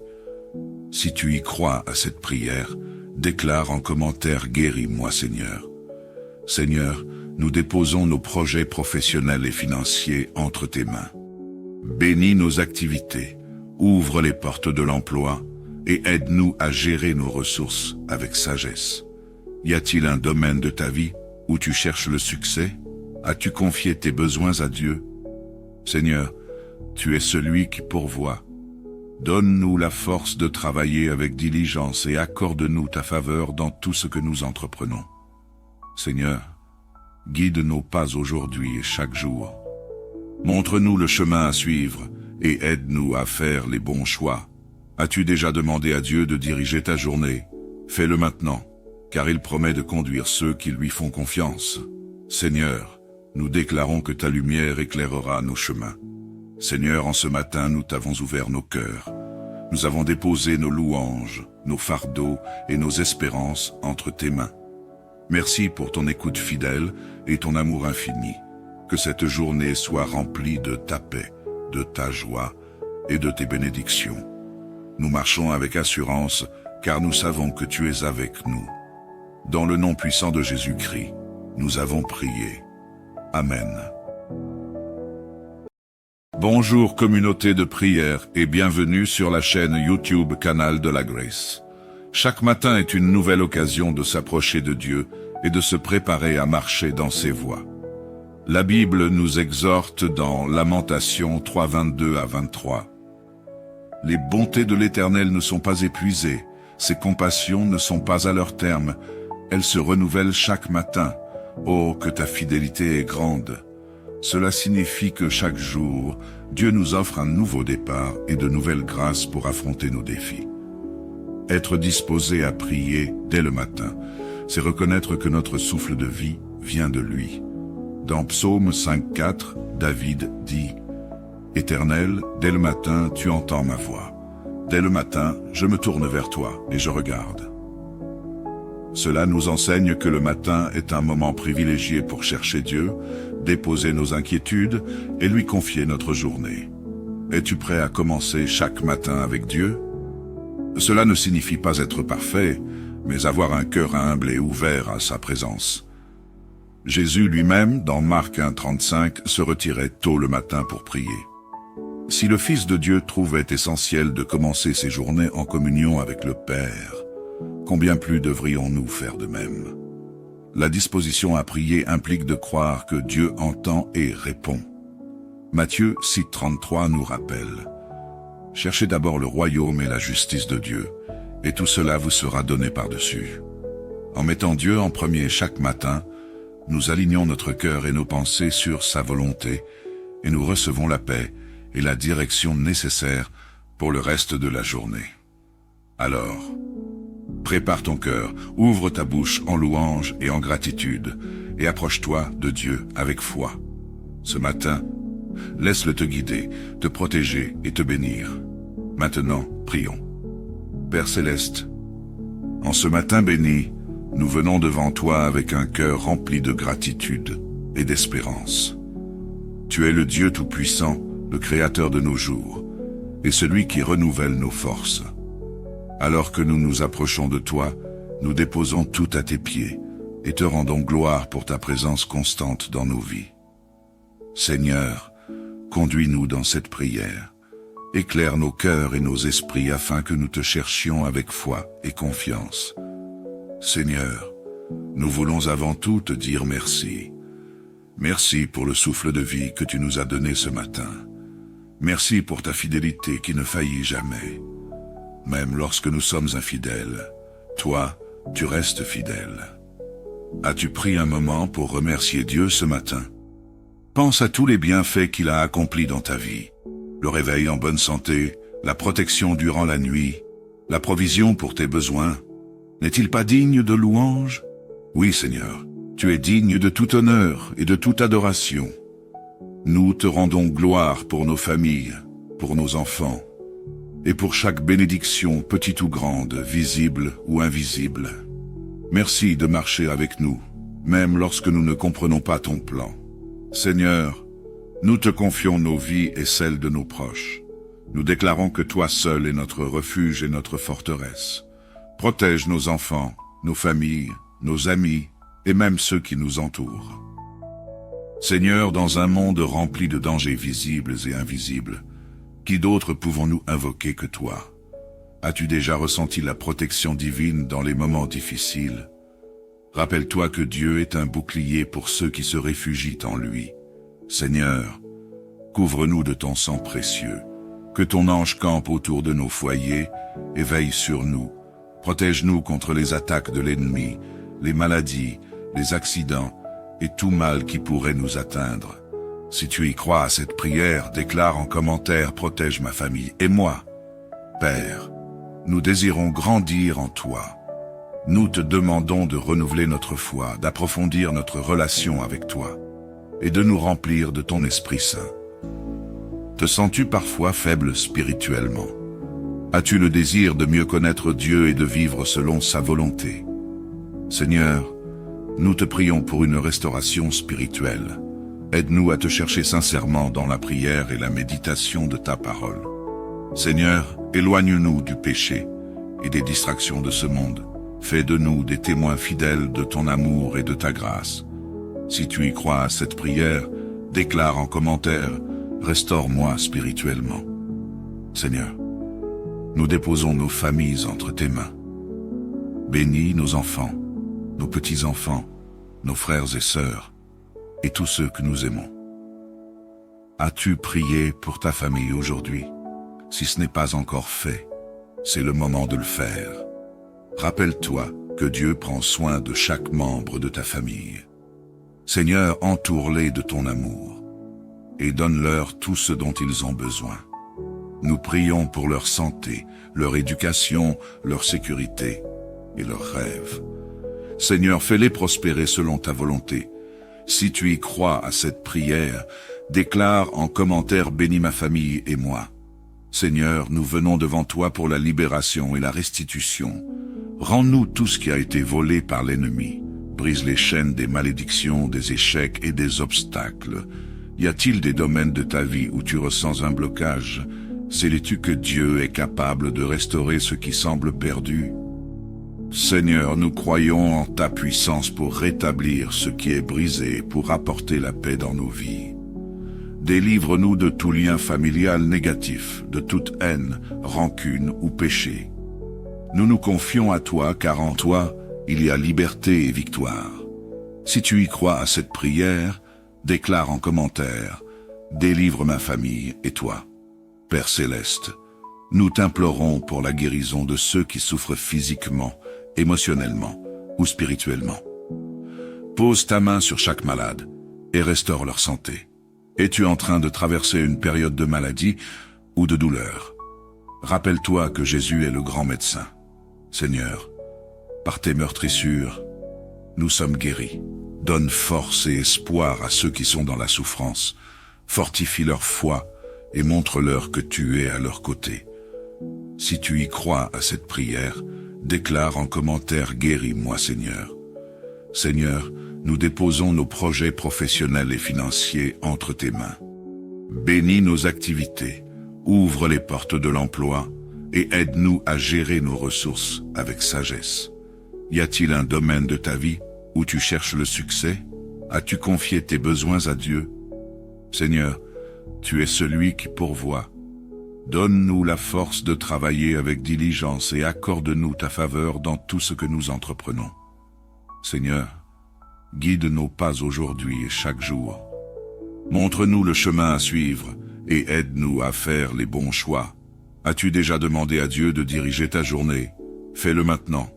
Si tu y crois à cette prière, déclare en commentaire « Guéris-moi, Seigneur ». Seigneur, nous déposons nos projets professionnels et financiers entre tes mains. Bénis nos activités, ouvre les portes de l'emploi et aide-nous à gérer nos ressources avec sagesse. Y a-t-il un domaine de ta vie où tu cherches le succès? As-tu confié tes besoins à Dieu? Seigneur, tu es celui qui pourvoit. Donne-nous la force de travailler avec diligence et accorde-nous ta faveur dans tout ce que nous entreprenons. Seigneur, guide nos pas aujourd'hui et chaque jour. Montre-nous le chemin à suivre et aide-nous à faire les bons choix. As-tu déjà demandé à Dieu de diriger ta journée? Fais-le maintenant, car il promet de conduire ceux qui lui font confiance. Seigneur, nous déclarons que ta lumière éclairera nos chemins. Seigneur, en ce matin, nous t'avons ouvert nos cœurs. Nous avons déposé nos louanges, nos fardeaux et nos espérances entre tes mains. Merci pour ton écoute fidèle et ton amour infini. Que cette journée soit remplie de ta paix, de ta joie et de tes bénédictions. Nous marchons avec assurance, car nous savons que tu es avec nous. Dans le nom puissant de Jésus-Christ, nous avons prié. Amen. Bonjour communauté de prière et bienvenue sur la chaîne YouTube Canal de la Grâce. Chaque matin est une nouvelle occasion de s'approcher de Dieu et de se préparer à marcher dans ses voies. La Bible nous exhorte dans Lamentations 3, 22 à 23. Les bontés de l'Éternel ne sont pas épuisées, ses compassions ne sont pas à leur terme, elles se renouvellent chaque matin. Oh, que ta fidélité est grande! Cela signifie que chaque jour, Dieu nous offre un nouveau départ et de nouvelles grâces pour affronter nos défis. Être disposé à prier dès le matin, c'est reconnaître que notre souffle de vie vient de lui. Dans Psaume 5,4, David dit « Éternel, dès le matin, tu entends ma voix. Dès le matin, je me tourne vers toi et je regarde. » Cela nous enseigne que le matin est un moment privilégié pour chercher Dieu, déposer nos inquiétudes et lui confier notre journée. Es-tu prêt à commencer chaque matin avec Dieu? Cela ne signifie pas être parfait, mais avoir un cœur humble et ouvert à sa présence. Jésus lui-même, dans Marc 1,35, se retirait tôt le matin pour prier. Si le Fils de Dieu trouvait essentiel de commencer ses journées en communion avec le Père, combien plus devrions-nous faire de même? La disposition à prier implique de croire que Dieu entend et répond. Matthieu 6,33 nous rappelle: « Cherchez d'abord le royaume et la justice de Dieu, et tout cela vous sera donné par-dessus. » En mettant Dieu en premier chaque matin, nous alignons notre cœur et nos pensées sur sa volonté, et nous recevons la paix et la direction nécessaires pour le reste de la journée. Alors, prépare ton cœur, ouvre ta bouche en louange et en gratitude, et approche-toi de Dieu avec foi. Ce matin, laisse-le te guider, te protéger et te bénir. Maintenant, prions. Père Céleste, en ce matin béni, nous venons devant toi avec un cœur rempli de gratitude et d'espérance. Tu es le Dieu Tout-Puissant, le Créateur de nos jours, et celui qui renouvelle nos forces. Alors que nous nous approchons de toi, nous déposons tout à tes pieds et te rendons gloire pour ta présence constante dans nos vies. Seigneur, conduis-nous dans cette prière. Éclaire nos cœurs et nos esprits afin que nous te cherchions avec foi et confiance. Seigneur, nous voulons avant tout te dire merci. Merci pour le souffle de vie que tu nous as donné ce matin. Merci pour ta fidélité qui ne faillit jamais. Même lorsque nous sommes infidèles, toi, tu restes fidèle. As-tu pris un moment pour remercier Dieu ce matin? Pense à tous les bienfaits qu'il a accomplis dans ta vie. Le réveil en bonne santé, la protection durant la nuit, la provision pour tes besoins. N'est-il pas digne de louange? Oui, Seigneur, tu es digne de tout honneur et de toute adoration. Nous te rendons gloire pour nos familles, pour nos enfants, et pour chaque bénédiction, petite ou grande, visible ou invisible. Merci de marcher avec nous, même lorsque nous ne comprenons pas ton plan. Seigneur, nous te confions nos vies et celles de nos proches. Nous déclarons que toi seul es notre refuge et notre forteresse. Protège nos enfants, nos familles, nos amis et même ceux qui nous entourent. Seigneur, dans un monde rempli de dangers visibles et invisibles, qui d'autres pouvons-nous invoquer que toi? As-tu déjà ressenti la protection divine dans les moments difficiles? Rappelle-toi que Dieu est un bouclier pour ceux qui se réfugient en lui. Seigneur, couvre-nous de ton sang précieux, que ton ange campe autour de nos foyers et veille sur nous. Protège-nous contre les attaques de l'ennemi, les maladies, les accidents et tout mal qui pourrait nous atteindre. Si tu y crois à cette prière, déclare en commentaire: protège ma famille et moi. Père, nous désirons grandir en toi. Nous te demandons de renouveler notre foi, d'approfondir notre relation avec toi et de nous remplir de ton Esprit Saint. Te sens-tu parfois faible spirituellement? As-tu le désir de mieux connaître Dieu et de vivre selon sa volonté? Seigneur, nous te prions pour une restauration spirituelle. Aide-nous à te chercher sincèrement dans la prière et la méditation de ta parole. Seigneur, éloigne-nous du péché et des distractions de ce monde. Fais de nous des témoins fidèles de ton amour et de ta grâce. Si tu y crois à cette prière, déclare en commentaire: restaure-moi spirituellement. Seigneur, nous déposons nos familles entre tes mains. Bénis nos enfants, nos petits-enfants, nos frères et sœurs, et tous ceux que nous aimons. As-tu prié pour ta famille aujourd'hui? Si ce n'est pas encore fait, c'est le moment de le faire. Rappelle-toi que Dieu prend soin de chaque membre de ta famille. Seigneur, entoure-les de ton amour et donne-leur tout ce dont ils ont besoin. Nous prions pour leur santé, leur éducation, leur sécurité et leurs rêves. Seigneur, fais-les prospérer selon ta volonté. Si tu y crois à cette prière, déclare en commentaire: bénis ma famille et moi. Seigneur, nous venons devant toi pour la libération et la restitution. Rends-nous tout ce qui a été volé par l'ennemi. Brise les chaînes des malédictions, des échecs et des obstacles. Y a-t-il des domaines de ta vie où tu ressens un blocage? Sais-tu que Dieu est capable de restaurer ce qui semble perdu? Seigneur, nous croyons en ta puissance pour rétablir ce qui est brisé, pour apporter la paix dans nos vies. Délivre-nous de tout lien familial négatif, de toute haine, rancune ou péché. Nous nous confions à toi, car en toi, il y a liberté et victoire. Si tu y crois à cette prière, déclare en commentaire « Délivre ma famille et toi ». Père Céleste, nous t'implorons pour la guérison de ceux qui souffrent physiquement, émotionnellement ou spirituellement. Pose ta main sur chaque malade et restaure leur santé. Es-tu en train de traverser une période de maladie ou de douleur? Rappelle-toi que Jésus est le grand médecin. Seigneur, par tes meurtrissures, nous sommes guéris. Donne force et espoir à ceux qui sont dans la souffrance. Fortifie leur foi et montre-leur que tu es à leur côté. Si tu y crois à cette prière, déclare en commentaire « Guéris-moi, Seigneur ». Seigneur, nous déposons nos projets professionnels et financiers entre tes mains. Bénis nos activités, ouvre les portes de l'emploi et aide-nous à gérer nos ressources avec sagesse. Y a-t-il un domaine de ta vie où tu cherches le succès? As-tu confié tes besoins à Dieu? Seigneur, tu es celui qui pourvoit. Donne-nous la force de travailler avec diligence et accorde-nous ta faveur dans tout ce que nous entreprenons. Seigneur, guide nos pas aujourd'hui et chaque jour. Montre-nous le chemin à suivre et aide-nous à faire les bons choix. As-tu déjà demandé à Dieu de diriger ta journée? Fais-le maintenant,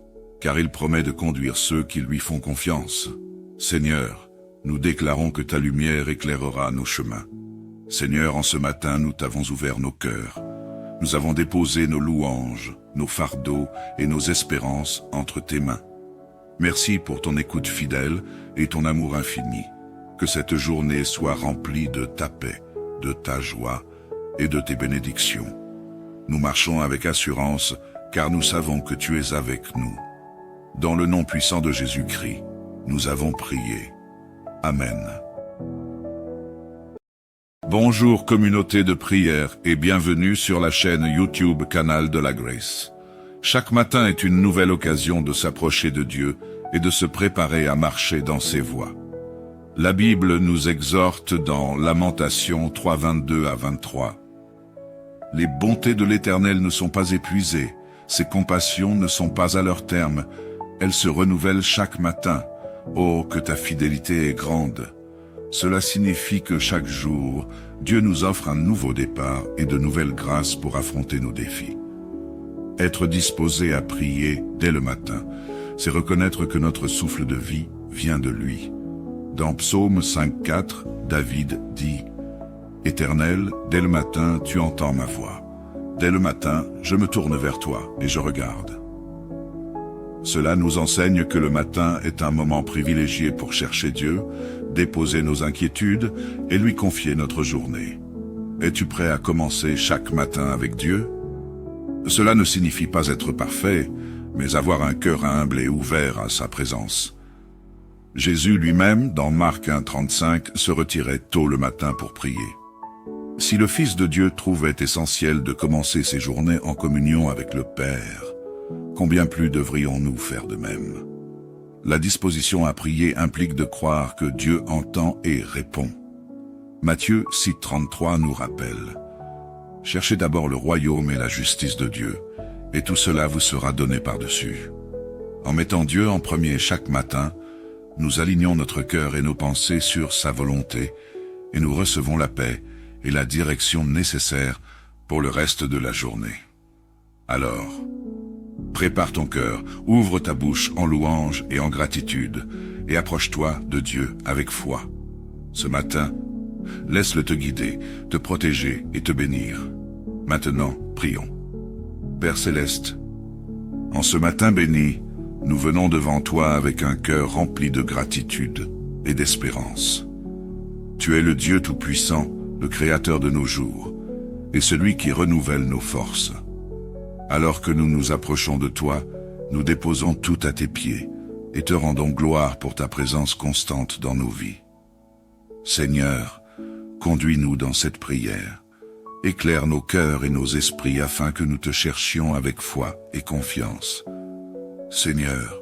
car il promet de conduire ceux qui lui font confiance. Seigneur, nous déclarons que ta lumière éclairera nos chemins. Seigneur, en ce matin, nous t'avons ouvert nos cœurs. Nous avons déposé nos louanges, nos fardeaux et nos espérances entre tes mains. Merci pour ton écoute fidèle et ton amour infini. Que cette journée soit remplie de ta paix, de ta joie et de tes bénédictions. Nous marchons avec assurance, car nous savons que tu es avec nous. Dans le nom puissant de Jésus-Christ, nous avons prié. Amen. Bonjour communauté de prière et bienvenue sur la chaîne YouTube Canal de la Grâce. Chaque matin est une nouvelle occasion de s'approcher de Dieu et de se préparer à marcher dans ses voies. La Bible nous exhorte dans Lamentations 3, 22 à 23. Les bontés de l'Éternel ne sont pas épuisées, ses compassions ne sont pas à leur terme, elles se renouvellent chaque matin. Oh, que ta fidélité est grande! Cela signifie que chaque jour, Dieu nous offre un nouveau départ et de nouvelles grâces pour affronter nos défis. Être disposé à prier dès le matin, c'est reconnaître que notre souffle de vie vient de lui. Dans Psaume 5,4, David dit « Éternel, dès le matin, tu entends ma voix. Dès le matin, je me tourne vers toi et je regarde. » Cela nous enseigne que le matin est un moment privilégié pour chercher Dieu, déposer nos inquiétudes et lui confier notre journée. Es-tu prêt à commencer chaque matin avec Dieu? Cela ne signifie pas être parfait, mais avoir un cœur humble et ouvert à sa présence. Jésus lui-même, dans Marc 1,35, se retirait tôt le matin pour prier. Si le Fils de Dieu trouvait essentiel de commencer ses journées en communion avec le Père, combien plus devrions-nous faire de même? La disposition à prier implique de croire que Dieu entend et répond. Matthieu 6,33 nous rappelle « Cherchez d'abord le royaume et la justice de Dieu, et tout cela vous sera donné par-dessus. » En mettant Dieu en premier chaque matin, nous alignons notre cœur et nos pensées sur sa volonté, et nous recevons la paix et la direction nécessaires pour le reste de la journée. Alors, prépare ton cœur, ouvre ta bouche en louange et en gratitude, et approche-toi de Dieu avec foi. Ce matin, laisse-le te guider, te protéger et te bénir. Maintenant, prions. Père Céleste, en ce matin béni, nous venons devant toi avec un cœur rempli de gratitude et d'espérance. Tu es le Dieu Tout-Puissant, le Créateur de nos jours, et celui qui renouvelle nos forces. Alors que nous nous approchons de toi, nous déposons tout à tes pieds et te rendons gloire pour ta présence constante dans nos vies. Seigneur, conduis-nous dans cette prière. Éclaire nos cœurs et nos esprits afin que nous te cherchions avec foi et confiance. Seigneur,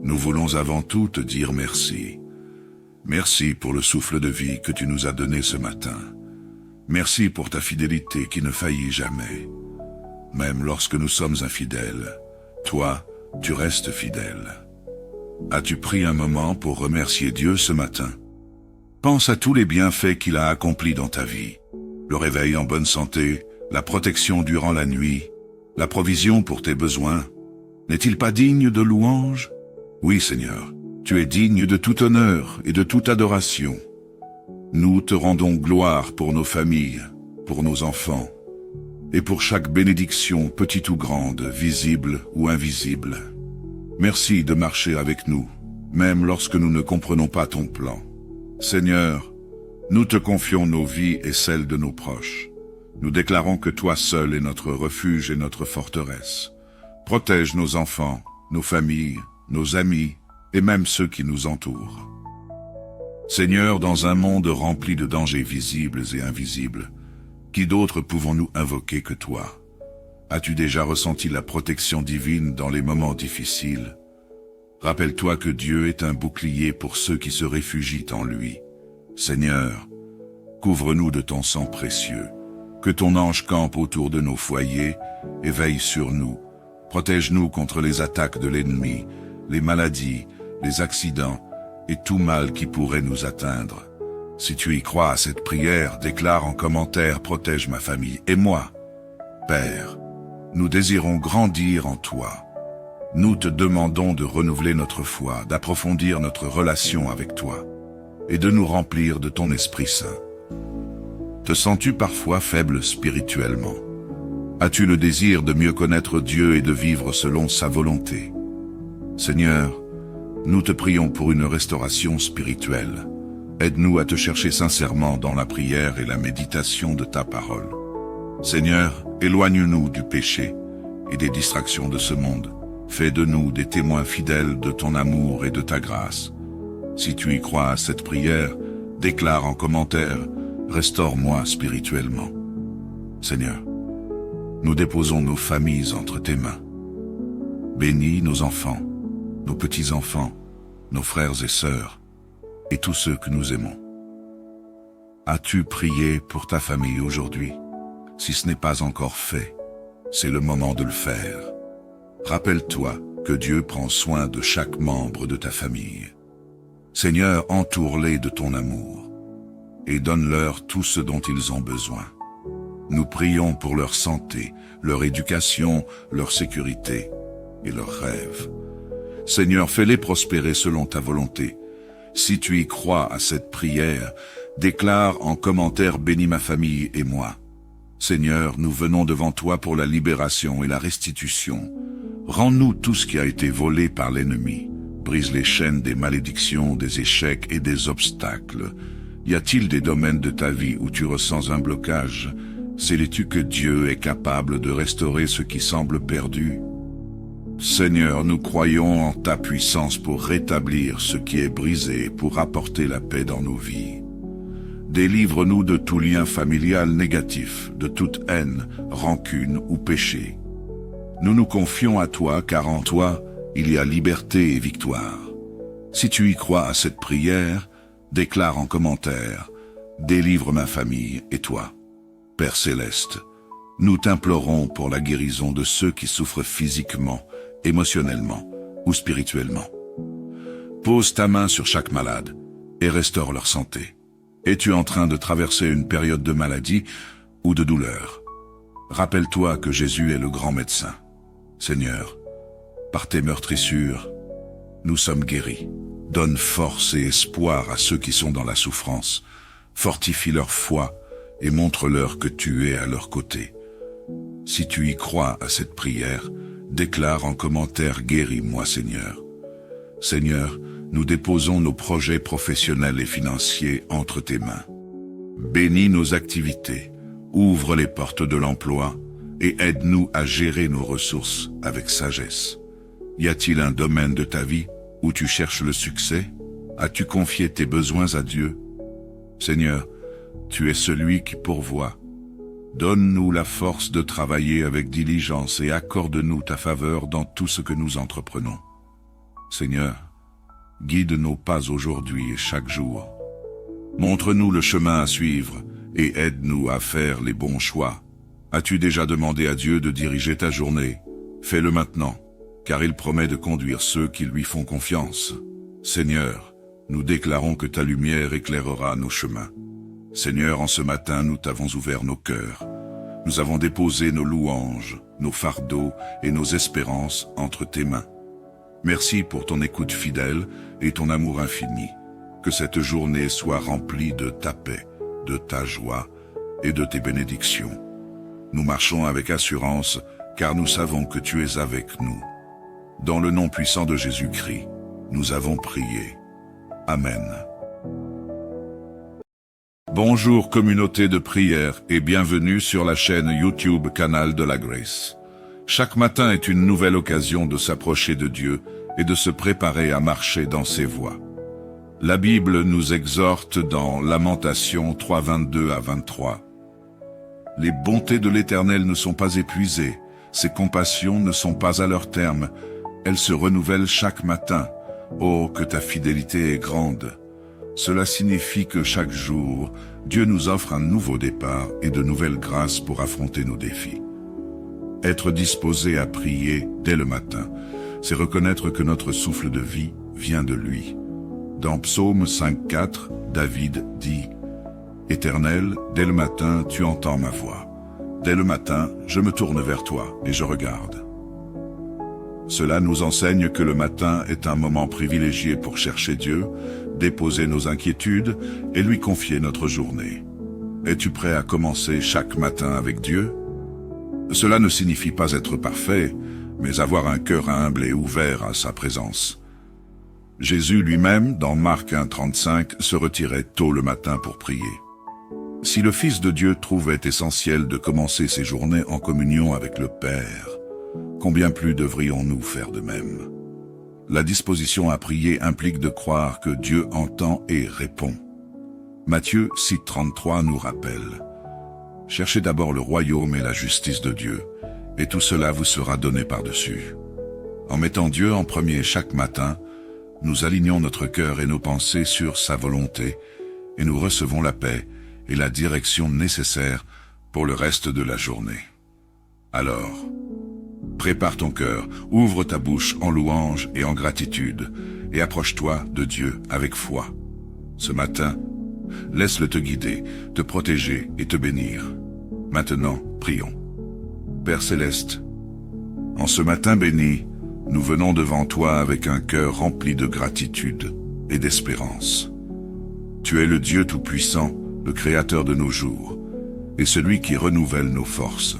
nous voulons avant tout te dire merci. Merci pour le souffle de vie que tu nous as donné ce matin. Merci pour ta fidélité qui ne faillit jamais. Même lorsque nous sommes infidèles, toi, tu restes fidèle. As-tu pris un moment pour remercier Dieu ce matin? Pense à tous les bienfaits qu'il a accomplis dans ta vie. Le réveil en bonne santé, la protection durant la nuit, la provision pour tes besoins. N'est-il pas digne de louange? Oui, Seigneur, tu es digne de tout honneur et de toute adoration. Nous te rendons gloire pour nos familles, pour nos enfants, et pour chaque bénédiction, petite ou grande, visible ou invisible. Merci de marcher avec nous, même lorsque nous ne comprenons pas ton plan. Seigneur, nous te confions nos vies et celles de nos proches. Nous déclarons que toi seul es notre refuge et notre forteresse. Protège nos enfants, nos familles, nos amis et même ceux qui nous entourent. Seigneur, dans un monde rempli de dangers visibles et invisibles, qui d'autres pouvons-nous invoquer que toi? As-tu déjà ressenti la protection divine dans les moments difficiles? Rappelle-toi que Dieu est un bouclier pour ceux qui se réfugient en lui. Seigneur, couvre-nous de ton sang précieux, que ton ange campe autour de nos foyers et veille sur nous. Protège-nous contre les attaques de l'ennemi, les maladies, les accidents et tout mal qui pourrait nous atteindre. Si tu y crois à cette prière, déclare en commentaire « Protège ma famille et moi ». Père, nous désirons grandir en toi. Nous te demandons de renouveler notre foi, d'approfondir notre relation avec toi et de nous remplir de ton Esprit Saint. Te sens-tu parfois faible spirituellement? As-tu le désir de mieux connaître Dieu et de vivre selon sa volonté? Seigneur, nous te prions pour une restauration spirituelle. Aide-nous à te chercher sincèrement dans la prière et la méditation de ta parole. Seigneur, éloigne-nous du péché et des distractions de ce monde. Fais de nous des témoins fidèles de ton amour et de ta grâce. Si tu y crois à cette prière, déclare en commentaire « Restaure-moi spirituellement ». Seigneur, nous déposons nos familles entre tes mains. Bénis nos enfants, nos petits-enfants, nos frères et sœurs, et tous ceux que nous aimons. As-tu prié pour ta famille aujourd'hui? Si ce n'est pas encore fait, c'est le moment de le faire. Rappelle-toi que Dieu prend soin de chaque membre de ta famille. Seigneur, entoure-les de ton amour et donne-leur tout ce dont ils ont besoin. Nous prions pour leur santé, leur éducation, leur sécurité et leurs rêves. Seigneur, fais-les prospérer selon ta volonté. Si tu y crois à cette prière, déclare en commentaire « Bénis ma famille et moi ». Seigneur, nous venons devant toi pour la libération et la restitution. Rends-nous tout ce qui a été volé par l'ennemi. Brise les chaînes des malédictions, des échecs et des obstacles. Y a-t-il des domaines de ta vie où tu ressens un blocage? Sais-tu que Dieu est capable de restaurer ce qui semble perdu? Seigneur, nous croyons en ta puissance pour rétablir ce qui est brisé et pour apporter la paix dans nos vies. Délivre-nous de tout lien familial négatif, de toute haine, rancune ou péché. Nous nous confions à toi car en toi, il y a liberté et victoire. Si tu y crois à cette prière, déclare en commentaire « Délivre ma famille et toi ». Père Céleste, nous t'implorons pour la guérison de ceux qui souffrent physiquement, émotionnellement ou spirituellement. Pose ta main sur chaque malade et restaure leur santé. Es-tu en train de traverser une période de maladie ou de douleur? Rappelle-toi que Jésus est le grand médecin. Seigneur, par tes meurtrissures, nous sommes guéris. Donne force et espoir à ceux qui sont dans la souffrance. Fortifie leur foi et montre-leur que tu es à leur côté. Si tu y crois à cette prière, déclare en commentaire « Guéris-moi, Seigneur ». Seigneur, nous déposons nos projets professionnels et financiers entre tes mains. Bénis nos activités, ouvre les portes de l'emploi et aide-nous à gérer nos ressources avec sagesse. Y a-t-il un domaine de ta vie où tu cherches le succès? As-tu confié tes besoins à Dieu? Seigneur, tu es celui qui pourvoit. Donne-nous la force de travailler avec diligence et accorde-nous ta faveur dans tout ce que nous entreprenons. Seigneur, guide nos pas aujourd'hui et chaque jour. Montre-nous le chemin à suivre et aide-nous à faire les bons choix. As-tu déjà demandé à Dieu de diriger ta journée? Fais-le maintenant, car il promet de conduire ceux qui lui font confiance. Seigneur, nous déclarons que ta lumière éclairera nos chemins. Seigneur, en ce matin, nous t'avons ouvert nos cœurs. Nous avons déposé nos louanges, nos fardeaux et nos espérances entre tes mains. Merci pour ton écoute fidèle et ton amour infini. Que cette journée soit remplie de ta paix, de ta joie et de tes bénédictions. Nous marchons avec assurance, car nous savons que tu es avec nous. Dans le nom puissant de Jésus-Christ, nous avons prié. Amen. Bonjour communauté de prière et bienvenue sur la chaîne YouTube Canal de la Grâce. Chaque matin est une nouvelle occasion de s'approcher de Dieu et de se préparer à marcher dans ses voies. La Bible nous exhorte dans Lamentations 3, 22 à 23. Les bontés de l'Éternel ne sont pas épuisées, ses compassions ne sont pas à leur terme, elles se renouvellent chaque matin. Oh, que ta fidélité est grande! Cela signifie que chaque jour, Dieu nous offre un nouveau départ et de nouvelles grâces pour affronter nos défis. Être disposé à prier dès le matin, c'est reconnaître que notre souffle de vie vient de lui. Dans Psaume 5,4, David dit « Éternel, dès le matin, tu entends ma voix. Dès le matin, je me tourne vers toi et je regarde. » Cela nous enseigne que le matin est un moment privilégié pour chercher Dieu, déposer nos inquiétudes et lui confier notre journée. Es-tu prêt à commencer chaque matin avec Dieu? Cela ne signifie pas être parfait, mais avoir un cœur humble et ouvert à sa présence. Jésus lui-même, dans Marc 1,35, se retirait tôt le matin pour prier. Si le Fils de Dieu trouvait essentiel de commencer ses journées en communion avec le Père, combien plus devrions-nous faire de même? La disposition à prier implique de croire que Dieu entend et répond. Matthieu 6,33 nous rappelle « Cherchez d'abord le royaume et la justice de Dieu, et tout cela vous sera donné par-dessus. » En mettant Dieu en premier chaque matin, nous alignons notre cœur et nos pensées sur sa volonté, et nous recevons la paix et la direction nécessaires pour le reste de la journée. Alors, prépare ton cœur, ouvre ta bouche en louange et en gratitude, et approche-toi de Dieu avec foi. Ce matin, laisse-le te guider, te protéger et te bénir. Maintenant, prions. Père Céleste, en ce matin béni, nous venons devant toi avec un cœur rempli de gratitude et d'espérance. Tu es le Dieu Tout-Puissant, le Créateur de nos jours, et celui qui renouvelle nos forces.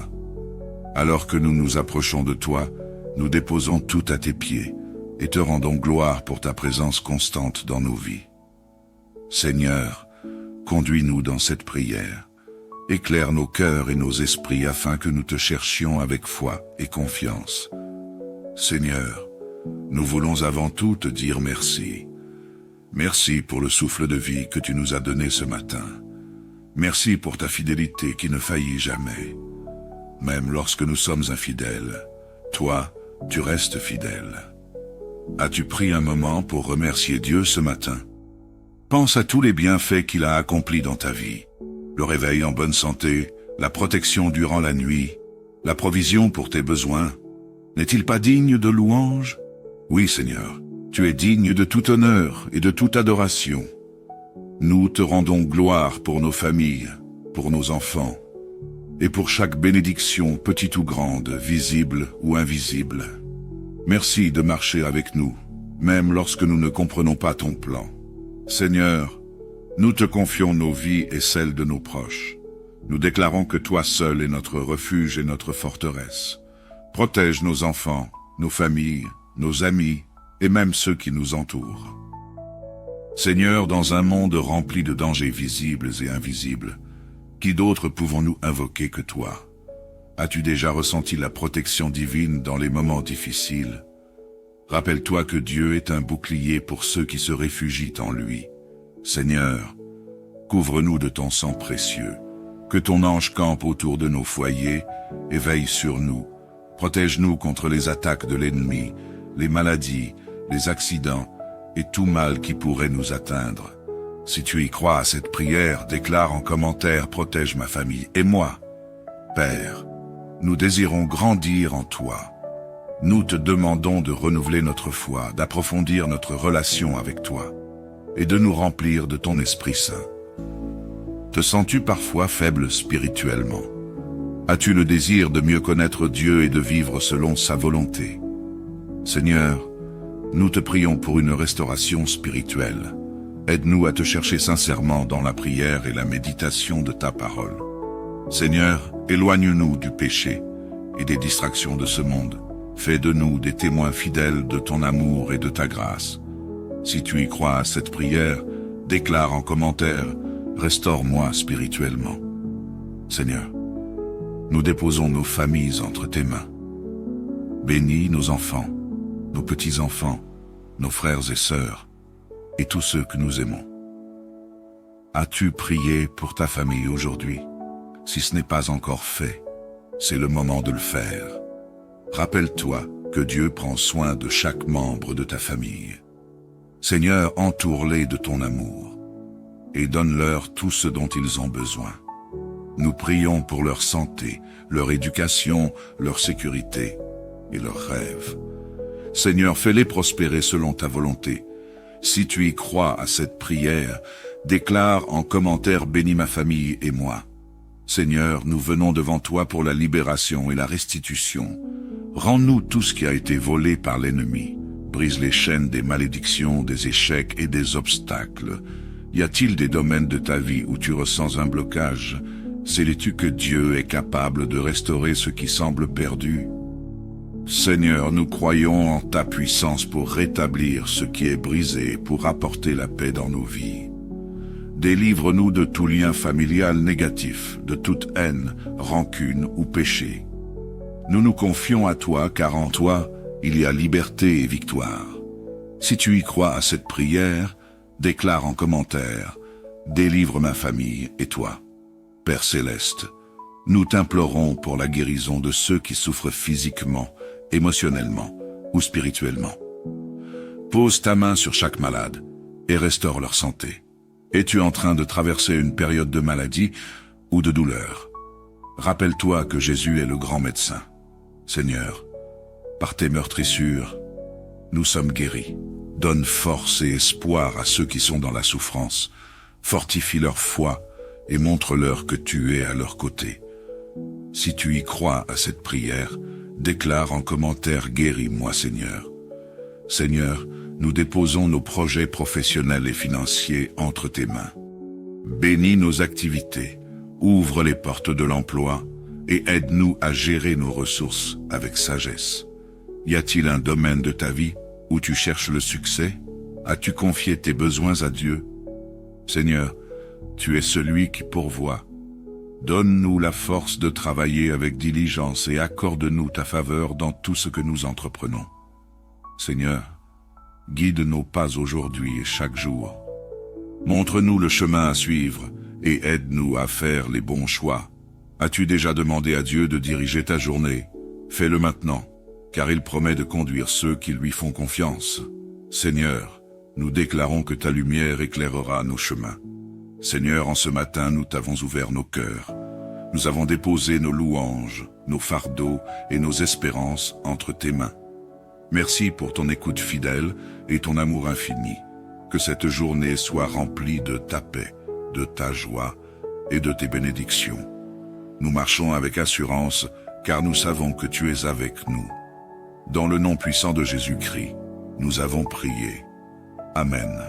Alors que nous nous approchons de toi, nous déposons tout à tes pieds et te rendons gloire pour ta présence constante dans nos vies. Seigneur, conduis-nous dans cette prière. Éclaire nos cœurs et nos esprits afin que nous te cherchions avec foi et confiance. Seigneur, nous voulons avant tout te dire merci. Merci pour le souffle de vie que tu nous as donné ce matin. Merci pour ta fidélité qui ne faillit jamais. Même lorsque nous sommes infidèles, toi, tu restes fidèle. As-tu pris un moment pour remercier Dieu ce matin? Pense à tous les bienfaits qu'il a accomplis dans ta vie. Le réveil en bonne santé, la protection durant la nuit, la provision pour tes besoins. N'est-il pas digne de louange? Oui, Seigneur, tu es digne de tout honneur et de toute adoration. Nous te rendons gloire pour nos familles, pour nos enfants, et pour chaque bénédiction, petite ou grande, visible ou invisible. Merci de marcher avec nous, même lorsque nous ne comprenons pas ton plan. Seigneur, nous te confions nos vies et celles de nos proches. Nous déclarons que toi seul es notre refuge et notre forteresse. Protège nos enfants, nos familles, nos amis et même ceux qui nous entourent. Seigneur, dans un monde rempli de dangers visibles et invisibles, qui d'autres pouvons-nous invoquer que toi? As-tu déjà ressenti la protection divine dans les moments difficiles? Rappelle-toi que Dieu est un bouclier pour ceux qui se réfugient en lui. Seigneur, couvre-nous de ton sang précieux. Que ton ange campe autour de nos foyers et veille sur nous. Protège-nous contre les attaques de l'ennemi, les maladies, les accidents et tout mal qui pourrait nous atteindre. Si tu y crois à cette prière, déclare en commentaire « Protège ma famille et moi ». Père, nous désirons grandir en toi. Nous te demandons de renouveler notre foi, d'approfondir notre relation avec toi et de nous remplir de ton Esprit Saint. Te sens-tu parfois faible spirituellement? As-tu le désir de mieux connaître Dieu et de vivre selon sa volonté? Seigneur, nous te prions pour une restauration spirituelle. Aide-nous à te chercher sincèrement dans la prière et la méditation de ta parole. Seigneur, éloigne-nous du péché et des distractions de ce monde. Fais de nous des témoins fidèles de ton amour et de ta grâce. Si tu y crois à cette prière, déclare en commentaire « Restaure-moi spirituellement ». Seigneur, nous déposons nos familles entre tes mains. Bénis nos enfants, nos petits-enfants, nos frères et sœurs, et tous ceux que nous aimons. As-tu prié pour ta famille aujourd'hui? Si ce n'est pas encore fait, c'est le moment de le faire. Rappelle-toi que Dieu prend soin de chaque membre de ta famille. Seigneur, entoure-les de ton amour et donne-leur tout ce dont ils ont besoin. Nous prions pour leur santé, leur éducation, leur sécurité et leurs rêves. Seigneur, fais-les prospérer selon ta volonté. Si tu y crois à cette prière, déclare en commentaire « Bénis ma famille et moi ». Seigneur, nous venons devant toi pour la libération et la restitution. Rends-nous tout ce qui a été volé par l'ennemi. Brise les chaînes des malédictions, des échecs et des obstacles. Y a-t-il des domaines de ta vie où tu ressens un blocage? Sais-tu que Dieu est capable de restaurer ce qui semble perdu? Seigneur, nous croyons en ta puissance pour rétablir ce qui est brisé, pour apporter la paix dans nos vies. Délivre-nous de tout lien familial négatif, de toute haine, rancune ou péché. Nous nous confions à toi, car en toi, il y a liberté et victoire. Si tu y crois à cette prière, déclare en commentaire « Délivre ma famille et toi ». Père Céleste, nous t'implorons pour la guérison de ceux qui souffrent physiquement, émotionnellement ou spirituellement. Pose ta main sur chaque malade et restaure leur santé. Es-tu en train de traverser une période de maladie ou de douleur? Rappelle-toi que Jésus est le grand médecin. Seigneur, par tes meurtrissures, nous sommes guéris. Donne force et espoir à ceux qui sont dans la souffrance. Fortifie leur foi et montre-leur que tu es à leur côté. Si tu y crois à cette prière, déclare en commentaire « Guéris-moi, Seigneur ». Seigneur, nous déposons nos projets professionnels et financiers entre tes mains. Bénis nos activités, ouvre les portes de l'emploi et aide-nous à gérer nos ressources avec sagesse. Y a-t-il un domaine de ta vie où tu cherches le succès? As-tu confié tes besoins à Dieu? Seigneur, tu es celui qui pourvoit. Donne-nous la force de travailler avec diligence et accorde-nous ta faveur dans tout ce que nous entreprenons. Seigneur, guide nos pas aujourd'hui et chaque jour. Montre-nous le chemin à suivre et aide-nous à faire les bons choix. As-tu déjà demandé à Dieu de diriger ta journée? Fais-le maintenant, car il promet de conduire ceux qui lui font confiance. Seigneur, nous déclarons que ta lumière éclairera nos chemins. Seigneur, en ce matin, nous t'avons ouvert nos cœurs. Nous avons déposé nos louanges, nos fardeaux et nos espérances entre tes mains. Merci pour ton écoute fidèle et ton amour infini. Que cette journée soit remplie de ta paix, de ta joie et de tes bénédictions. Nous marchons avec assurance, car nous savons que tu es avec nous. Dans le nom puissant de Jésus-Christ, nous avons prié. Amen.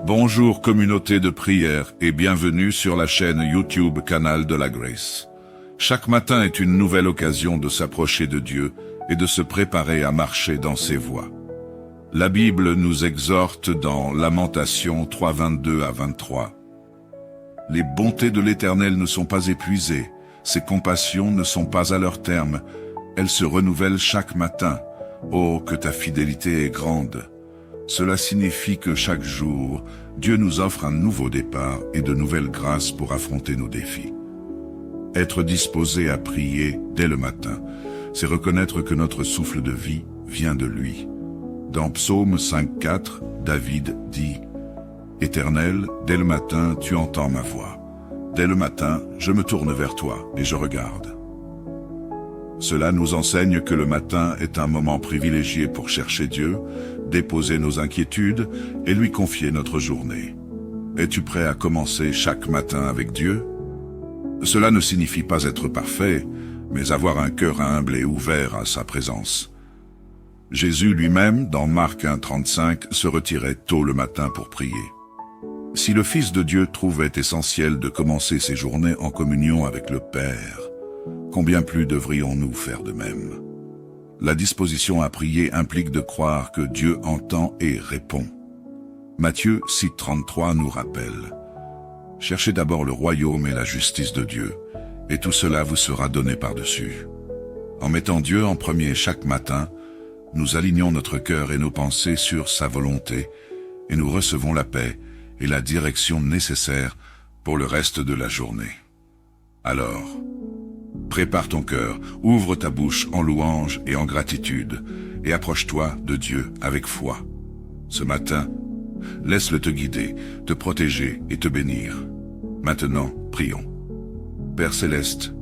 Bonjour communauté de prière et bienvenue sur la chaîne YouTube Canal de la Grâce. Chaque matin est une nouvelle occasion de s'approcher de Dieu et de se préparer à marcher dans ses voies. La Bible nous exhorte dans Lamentations 3, 22 à 23. Les bontés de l'Éternel ne sont pas épuisées, ses compassions ne sont pas à leur terme, Elle se renouvelle chaque matin. Oh, que ta fidélité est grande. Cela signifie que chaque jour, Dieu nous offre un nouveau départ et de nouvelles grâces pour affronter nos défis. Être disposé à prier dès le matin, c'est reconnaître que notre souffle de vie vient de lui. Dans Psaume 5,4, David dit « Éternel, dès le matin, tu entends ma voix. Dès le matin, je me tourne vers toi et je regarde. » Cela nous enseigne que le matin est un moment privilégié pour chercher Dieu, déposer nos inquiétudes et lui confier notre journée. Es-tu prêt à commencer chaque matin avec Dieu? Cela ne signifie pas être parfait, mais avoir un cœur humble et ouvert à sa présence. Jésus lui-même, dans Marc 1,35, se retirait tôt le matin pour prier. Si le Fils de Dieu trouvait essentiel de commencer ses journées en communion avec le Père, combien plus devrions-nous faire de même? La disposition à prier implique de croire que Dieu entend et répond. Matthieu 6,33 nous rappelle « Cherchez d'abord le royaume et la justice de Dieu, et tout cela vous sera donné par-dessus. » En mettant Dieu en premier chaque matin, nous alignons notre cœur et nos pensées sur sa volonté, et nous recevons la paix et la direction nécessaires pour le reste de la journée. Alors, prépare ton cœur, ouvre ta bouche en louange et en gratitude, et approche-toi de Dieu avec foi. Ce matin, laisse-le te guider, te protéger et te bénir. Maintenant, prions. Père Céleste,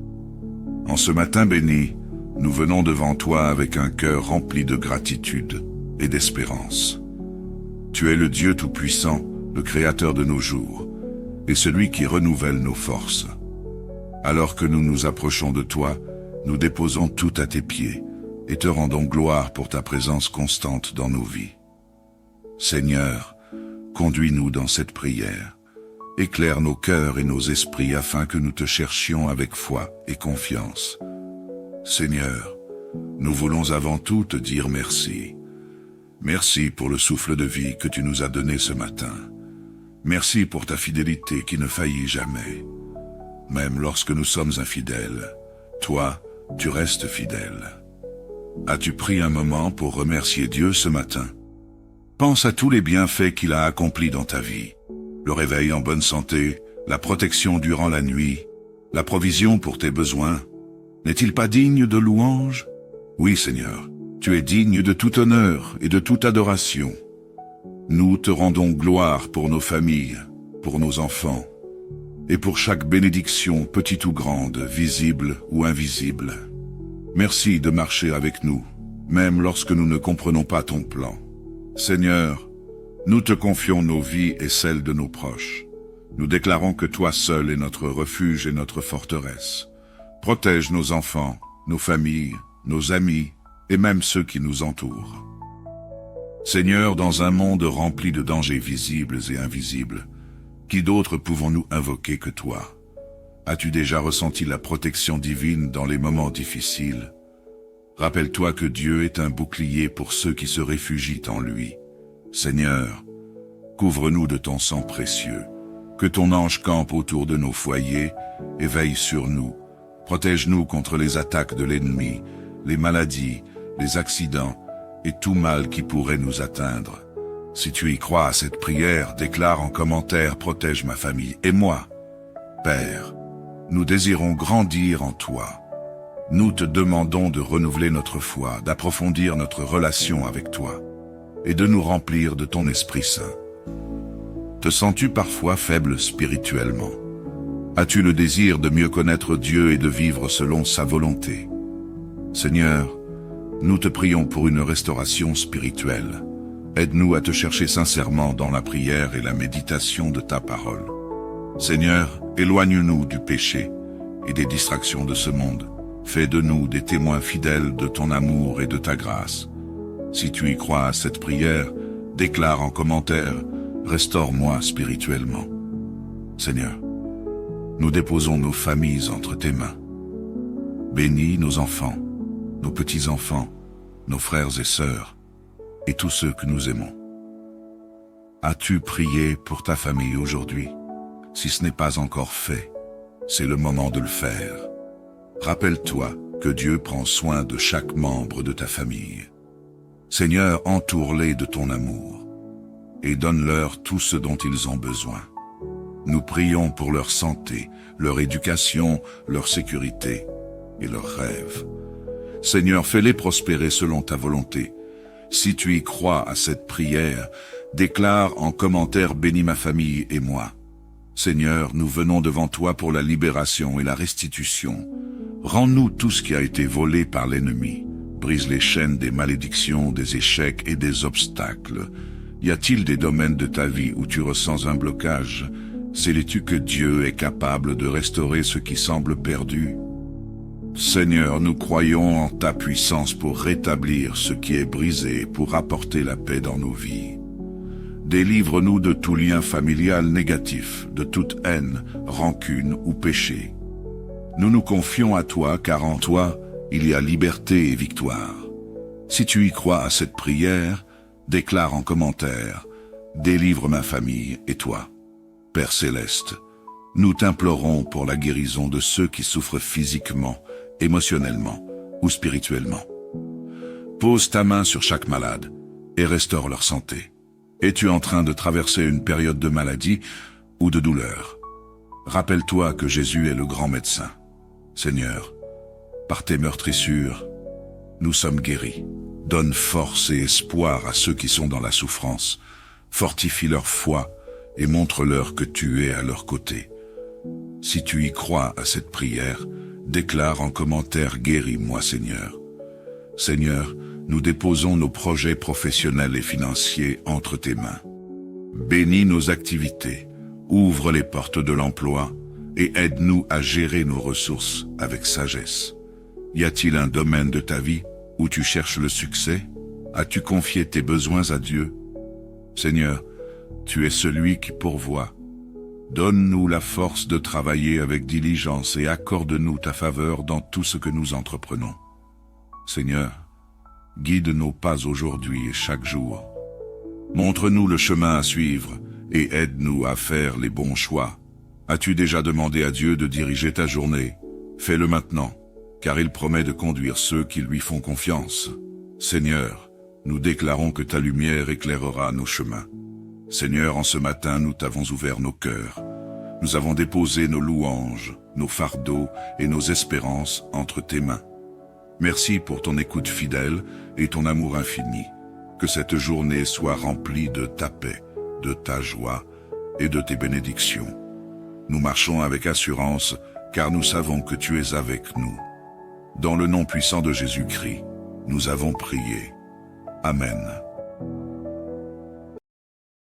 en ce matin béni, nous venons devant toi avec un cœur rempli de gratitude et d'espérance. Tu es le Dieu Tout-Puissant, le Créateur de nos jours, et celui qui renouvelle nos forces. Alors que nous nous approchons de toi, nous déposons tout à tes pieds et te rendons gloire pour ta présence constante dans nos vies. Seigneur, conduis-nous dans cette prière. Éclaire nos cœurs et nos esprits afin que nous te cherchions avec foi et confiance. Seigneur, nous voulons avant tout te dire merci. Merci pour le souffle de vie que tu nous as donné ce matin. Merci pour ta fidélité qui ne faillit jamais. Même lorsque nous sommes infidèles, toi, tu restes fidèle. As-tu pris un moment pour remercier Dieu ce matin? Pense à tous les bienfaits qu'il a accomplis dans ta vie. Le réveil en bonne santé, la protection durant la nuit, la provision pour tes besoins. N'est-il pas digne de louange? Oui, Seigneur, tu es digne de tout honneur et de toute adoration. Nous te rendons gloire pour nos familles, pour nos enfants, et pour chaque bénédiction, petite ou grande, visible ou invisible. Merci de marcher avec nous, même lorsque nous ne comprenons pas ton plan. Seigneur, nous te confions nos vies et celles de nos proches. Nous déclarons que toi seul es notre refuge et notre forteresse. Protège nos enfants, nos familles, nos amis et même ceux qui nous entourent. Seigneur, dans un monde rempli de dangers visibles et invisibles, qui d'autre pouvons-nous invoquer que toi? As-tu déjà ressenti la protection divine dans les moments difficiles? Rappelle-toi que Dieu est un bouclier pour ceux qui se réfugient en lui. Seigneur, couvre-nous de ton sang précieux, que ton ange campe autour de nos foyers et veille sur nous. Protège-nous contre les attaques de l'ennemi, les maladies, les accidents et tout mal qui pourrait nous atteindre. Si tu y crois à cette prière, déclare en commentaire « Protège ma famille et moi ». Père, nous désirons grandir en toi. Nous te demandons de renouveler notre foi, d'approfondir notre relation avec toi et de nous remplir de ton Esprit Saint. Te sens-tu parfois faible spirituellement? As-tu le désir de mieux connaître Dieu et de vivre selon sa volonté? Seigneur, nous te prions pour une restauration spirituelle. Aide-nous à te chercher sincèrement dans la prière et la méditation de ta parole. Seigneur, éloigne-nous du péché et des distractions de ce monde. Fais de nous des témoins fidèles de ton amour et de ta grâce. Si tu y crois à cette prière, déclare en commentaire « Restaure-moi spirituellement ». Seigneur, nous déposons nos familles entre tes mains. Bénis nos enfants, nos petits-enfants, nos frères et sœurs, et tous ceux que nous aimons. As-tu prié pour ta famille aujourd'hui? Si ce n'est pas encore fait, c'est le moment de le faire. Rappelle-toi que Dieu prend soin de chaque membre de ta famille. Seigneur, entoure-les de ton amour et donne-leur tout ce dont ils ont besoin. Nous prions pour leur santé, leur éducation, leur sécurité et leurs rêves. Seigneur, fais-les prospérer selon ta volonté. Si tu y crois à cette prière, déclare en commentaire « Bénis ma famille et moi ». Seigneur, nous venons devant toi pour la libération et la restitution. Rends-nous tout ce qui a été volé par l'ennemi. Brise les chaînes des malédictions, des échecs et des obstacles. Y a-t-il des domaines de ta vie où tu ressens un blocage? Sais-tu que Dieu est capable de restaurer ce qui semble perdu? Seigneur, nous croyons en ta puissance pour rétablir ce qui est brisé, pour apporter la paix dans nos vies. Délivre-nous de tout lien familial négatif, de toute haine, rancune ou péché. Nous nous confions à toi, car en toi, il y a liberté et victoire. Si tu y crois à cette prière, déclare en commentaire « Délivre ma famille et toi ». Père Céleste, nous t'implorons pour la guérison de ceux qui souffrent physiquement, émotionnellement ou spirituellement. Pose ta main sur chaque malade et restaure leur santé. Es-tu en train de traverser une période de maladie ou de douleur? Rappelle-toi que Jésus est le grand médecin. Seigneur, par tes meurtrissures, nous sommes guéris. Donne force et espoir à ceux qui sont dans la souffrance. Fortifie leur foi et montre-leur que tu es à leur côté. Si tu y crois à cette prière, déclare en commentaire « Guéris-moi, Seigneur ». Seigneur, nous déposons nos projets professionnels et financiers entre tes mains. Bénis nos activités, ouvre les portes de l'emploi et aide-nous à gérer nos ressources avec sagesse. Y a-t-il un domaine de ta vie où tu cherches le succès? As-tu confié tes besoins à Dieu? Seigneur, tu es celui qui pourvoit. Donne-nous la force de travailler avec diligence et accorde-nous ta faveur dans tout ce que nous entreprenons. Seigneur, guide nos pas aujourd'hui et chaque jour. Montre-nous le chemin à suivre et aide-nous à faire les bons choix. As-tu déjà demandé à Dieu de diriger ta journée? Fais-le maintenant, car il promet de conduire ceux qui lui font confiance. Seigneur, nous déclarons que ta lumière éclairera nos chemins. Seigneur, en ce matin, nous t'avons ouvert nos cœurs. Nous avons déposé nos louanges, nos fardeaux et nos espérances entre tes mains. Merci pour ton écoute fidèle et ton amour infini. Que cette journée soit remplie de ta paix, de ta joie et de tes bénédictions. Nous marchons avec assurance, car nous savons que tu es avec nous. Dans le nom puissant de Jésus-Christ, nous avons prié. Amen.